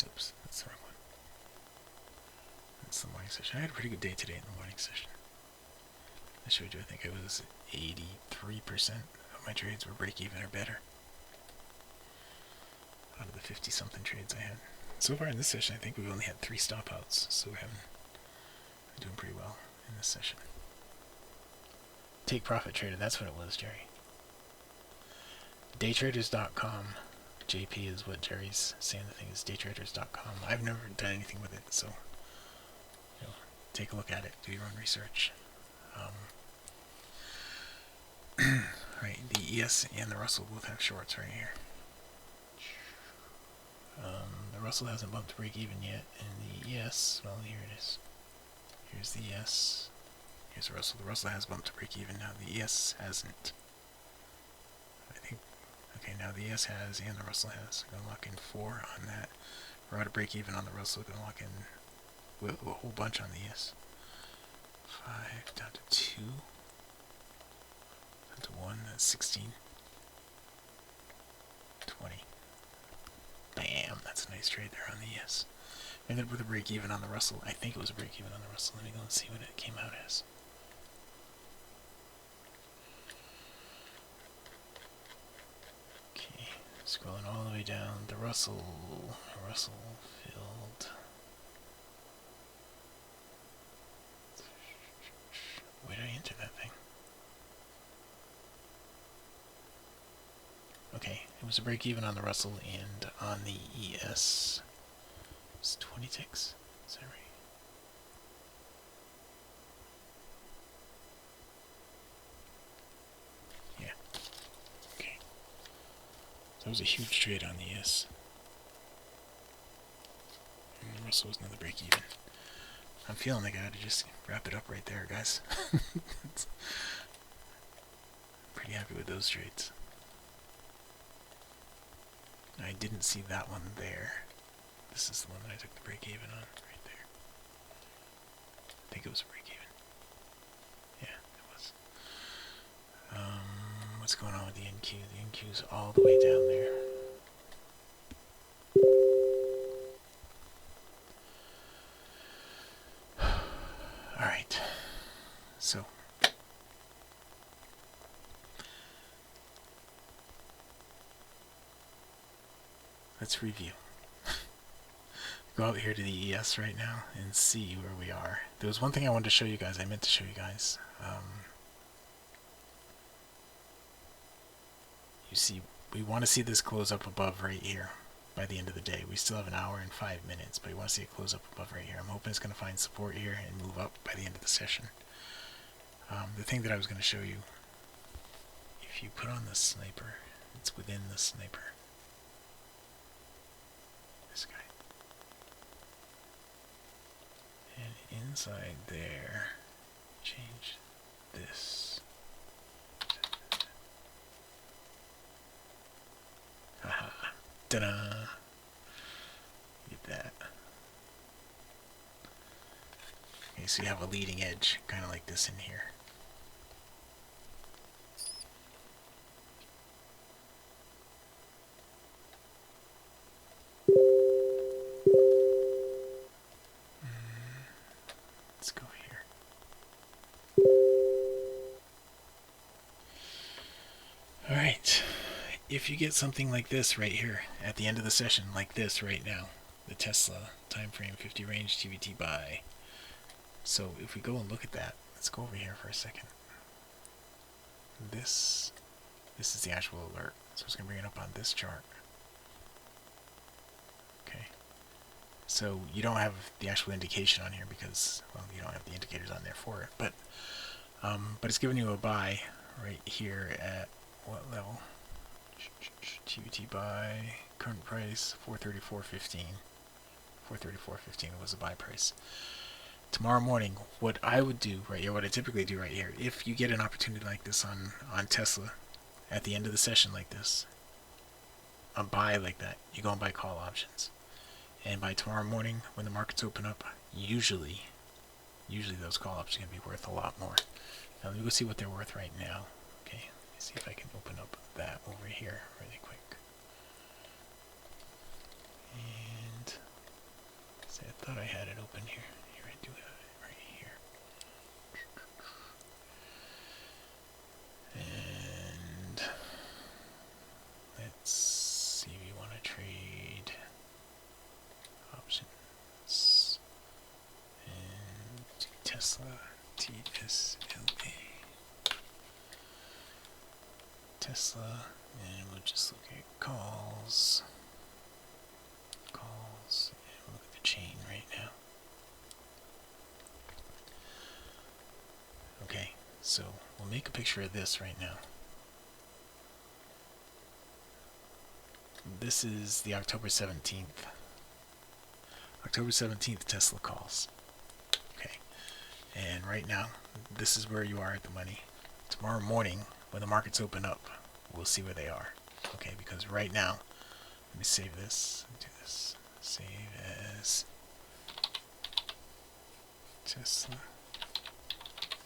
Speaker 1: Oops, that's the wrong one. That's the morning session. I had a pretty good day today in the morning session. I showed you, I think it was 83% of my trades were break even or better. Out of the 50-something trades I had. So far in this session, I think we've only had 3 stop outs, so we're doing pretty well in this session. Take profit trader, that's what it was, Jerry. Daytraders.com. JP is what Jerry's saying. The thing is daytraders.com. I've never done anything with it, so take a look at it. Do your own research. Right, the ES and the Russell both have shorts right here. The Russell hasn't bumped to break even yet, and the ES, well, here it is. Here's the ES. Here's the Russell. The Russell has bumped to break even now. The ES hasn't. I think. Okay, now the ES has and the Russell has. I'm gonna lock in 4 on that. We're out of break even on the Russell. Gonna lock in a whole bunch on the ES. 5 down to 2. Down to 1. That's 16. 20. Bam! That's a nice trade there on the ES. Ended up with a break even on the Russell. I think it was a break even on the Russell. Let me go and see what it came out as. Okay, scrolling all the way down. The Russell filled. Where did I enter that thing? Okay, it was a break even on the Russell and on the ES. It's 20 ticks. Is that right? Yeah. Okay. That was a huge trade on the ES. And the Russell was another break even. I'm feeling like I ought to just wrap it up right there, guys. Pretty happy with those trades. I didn't see that one there. This is the one that I took the break even on, right there. I think it was a break even. Yeah, it was. What's going on with the NQ? The NQ's all the way down there. Alright. So. Let's review. Go out here to the ES right now and see where we are. There was one thing I wanted to show you guys. I meant to show you guys. You see, we want to see this close up above right here by the end of the day. We still have an hour and 5 minutes, but we want to see it close up above right here. I'm hoping it's going to find support here and move up by the end of the session. The thing that I was going to show you, if you put on the sniper, it's within the sniper. This guy. And inside there, change this. Haha. Ta-da! Get that. Okay, so you have a leading edge, kind of like this in here. Let's go here. Alright, if you get something like this right here at the end of the session, like this right now, the Tesla time frame 50 range TVT buy. So if we go and look at that, let's go over here for a second. This is the actual alert, so it's going to bring it up on this chart. Okay, so you don't have the actual indication on here because, well, you don't have the indicators on there for it, but it's giving you a buy right here at what level? TUT buy, current price 434.15. 434.15 was the buy price. Tomorrow morning, what I would do right here, what I typically do right here, if you get an opportunity like this on Tesla at the end of the session like this, a buy like that, you go and buy call options. And by tomorrow morning, when the markets open up, usually those call options are going to be worth a lot more. Now let me go see what they're worth right now. Okay, let me see if I can open up that over here really quick. And see, I thought I had it open here. Here I do have it right here. And let's see if you want to trade options and Tesla TSLA. Tesla, and we'll just look at calls, and we'll look at the chain right now. Okay, so we'll make a picture of this right now. This is the October 17th. October 17th Tesla calls. Okay, and right now, this is where you are at the money. Tomorrow morning, when the markets open up, we'll see where they are. Okay, because right now, let me save this, do this, save as Tesla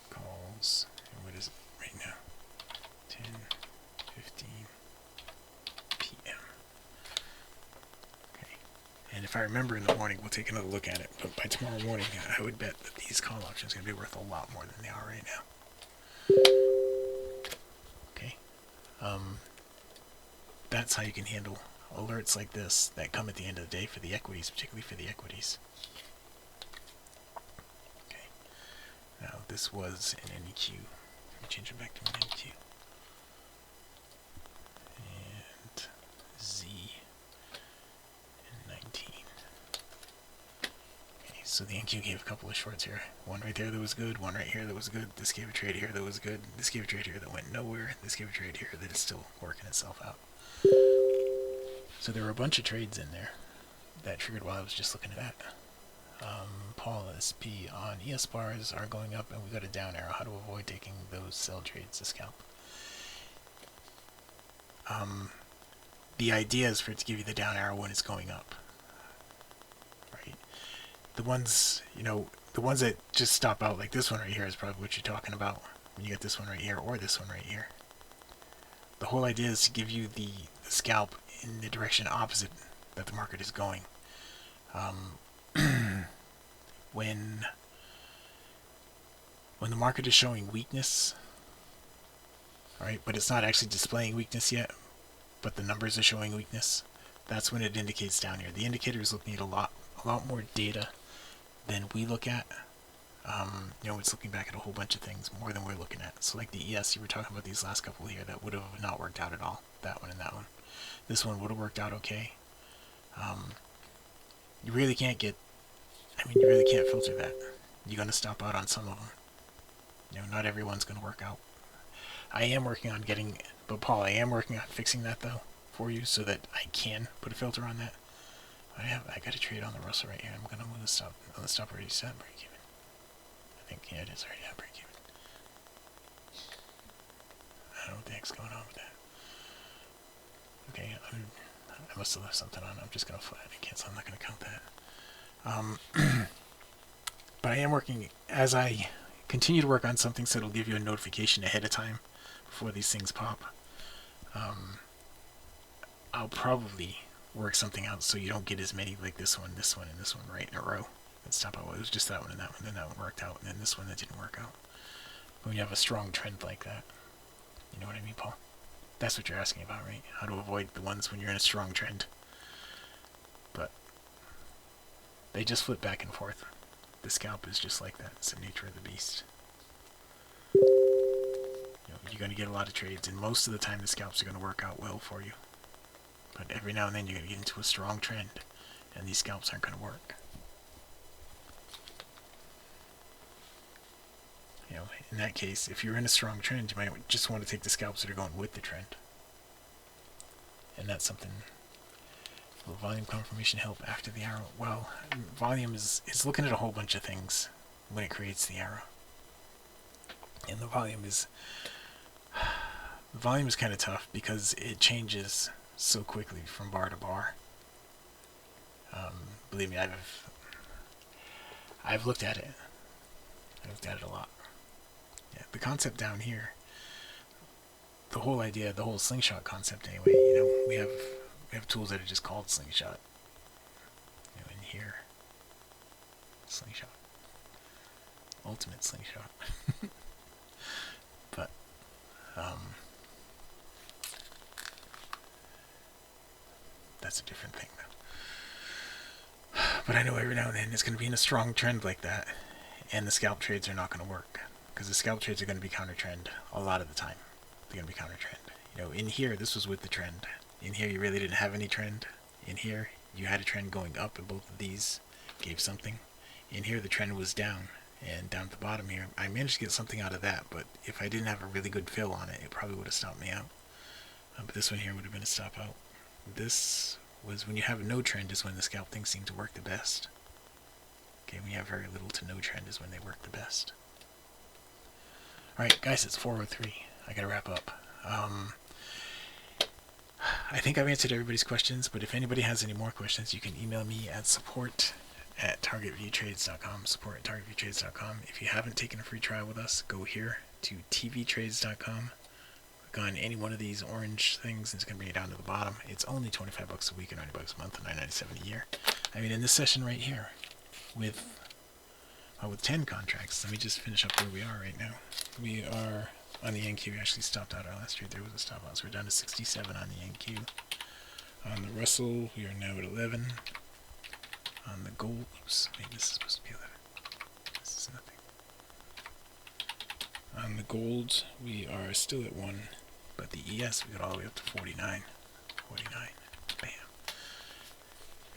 Speaker 1: calls, and what is it right now? 10:15 p.m. Okay, and if I remember in the morning, we'll take another look at it, but by tomorrow morning, I would bet that these call options are going to be worth a lot more than they are right now. Okay, that's how you can handle alerts like this that come at the end of the day for the equities, particularly for the equities. Okay, now this was an NEQ. Let me change it back to an NEQ. And Z and 19. Okay, so the NQ gave a couple of shorts here. One right there that was good, one right here that was good. This gave a trade here that was good. This gave a trade here that went nowhere. This gave a trade here that is still working itself out. So there were a bunch of trades in there that triggered while I was just looking at that. Paul SP on ES bars are going up and we got a down arrow. How to avoid taking those sell trades to scalp? The idea is for it to give you the down arrow when it's going up. Right? The ones, the ones that just stop out, like this one right here is probably what you're talking about when you get this one right here or this one right here. The whole idea is to give you the scalp in the direction opposite that the market is going. When the market is showing weakness, right, but it's not actually displaying weakness yet, but the numbers are showing weakness, that's when it indicates down here. The indicator is looking at a lot more data than we look at. It's looking back at a whole bunch of things more than we're looking at. So like the ES, you were talking about these last couple here that would have not worked out at all. That one and that one. This one would have worked out okay. You really can't filter that. You're going to stop out on some of them. Not everyone's going to work out. I am working on fixing that though for you so that I can put a filter on that. I got a trade on the Russell right here. I'm going to move the stop. Oh, the stop already set break even. I think, yeah, it is already at break even. I don't know what the heck's going on with that. Okay, I must have left something on. I'm just going to flat and cancel. I'm not going to count that. But I am working, as I continue to work on something so it'll give you a notification ahead of time before these things pop. I'll probably work something out so you don't get as many like this one, and this one right in a row. And stop out. It was just that one and that one, then that one worked out, and then this one that didn't work out. But when you have a strong trend like that, you know what I mean, Paul? That's what you're asking about, right? How to avoid the ones when you're in a strong trend. But they just flip back and forth. The scalp is just like that. It's the nature of the beast. You're going to get a lot of trades, and most of the time the scalps are going to work out well for you. But every now and then you're going to get into a strong trend, and these scalps aren't going to work. In that case, if you're in a strong trend, you might just want to take the scalps that are going with the trend. And that's something. Will volume confirmation help after the arrow? Well, volume is looking at a whole bunch of things when it creates the arrow. And the volume is kind of tough because it changes so quickly from bar to bar. Believe me, I've looked at it. I've looked at it a lot. Yeah, the concept down here, the whole idea, the whole slingshot concept anyway, we have tools that are just called slingshot. In here, slingshot. Ultimate slingshot. But, that's a different thing though. But I know every now and then it's going to be in a strong trend like that, and the scalp trades are not going to work. Because the scalp trades are going to be counter trend a lot of the time. They're going to be counter trend. In here, this was with the trend. In here, you really didn't have any trend. In here, you had a trend going up, and both of these gave something. In here, the trend was down, and down at the bottom here, I managed to get something out of that, but if I didn't have a really good fill on it, it probably would have stopped me out. But this one here would have been a stop out. This was when you have no trend is when the scalp things seem to work the best. Okay, when you have very little to no trend is when they work the best. Alright, guys, it's 4:03. I gotta wrap up. I think I've answered everybody's questions, but if anybody has any more questions, you can email me at support@targetviewtrades.com, support@targetviewtrades.com. If you haven't taken a free trial with us, go here to tvtrades.com. Click on any one of these orange things, and it's going to bring you down to the bottom. It's only $25 a week and $90 a month and $9.97 a year. I mean, in this session right here, with 10 contracts, let me just finish up where we are right now. We are on the NQ. We actually stopped out our last trade. There was a stop out, so we're down to 67 on the NQ. On the Russell, we are now at 11. On the gold, oops, maybe this is supposed to be 11. This is nothing. On the gold, we are still at 1, but the ES, we got all the way up to 49. 49. Bam.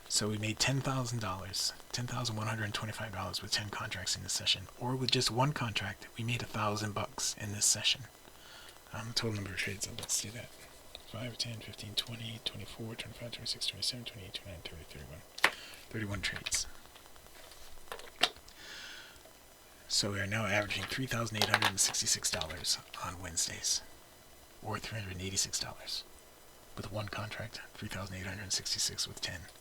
Speaker 1: So we made $10,000, $10,125 with 10 contracts in this session. Or with just one contract, we made $1,000 in this session. The total number of trades, let's see that. 5, 10, 15, 20, 24, 25, 26, 27, 28, 29, 30, 31. 31 trades. So we are now averaging $3,866 on Wednesdays. Or $386. With one contract, $3,866 with 10.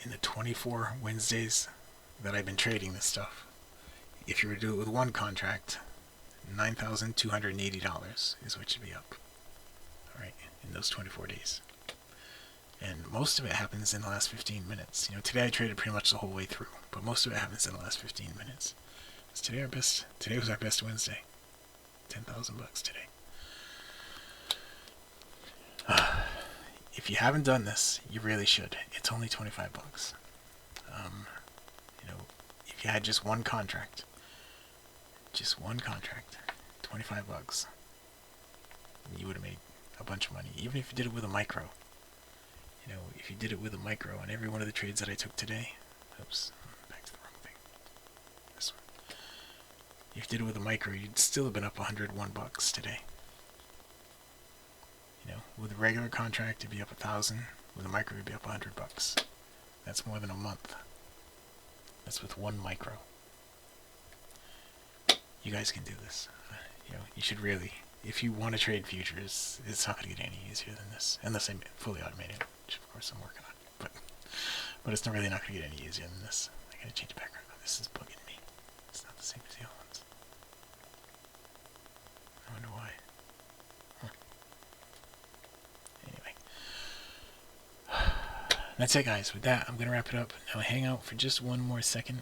Speaker 1: In the 24 Wednesdays that I've been trading this stuff, if you were to do it with one contract, $9,280 is what should be up. Alright, in those 24 days. And most of it happens in the last 15 minutes. Today I traded pretty much the whole way through, but most of it happens in the last 15 minutes. Today was our best Wednesday. $10,000 today. If you haven't done this, you really should. It's only $25. If you had just one contract, $25, you would have made a bunch of money. Even if you did it with a micro. If you did it with a micro on every one of the trades that I took today, oops, back to the wrong thing. This one. If you did it with a micro, you'd still have been up $101 today. With a regular contract, it'd be up 1,000. With a micro, it'd be up $100. That's more than a month. That's with one micro. You guys can do this. You should really. If you want to trade futures, it's not going to get any easier than this, unless I fully automate it, which of course I'm working on. But it's really not going to get any easier than this. I got to change the background. This is bugging me. It's not the same as the other ones. I wonder why. That's it, guys. With that, I'm going to wrap it up. Now hang out for just one more second.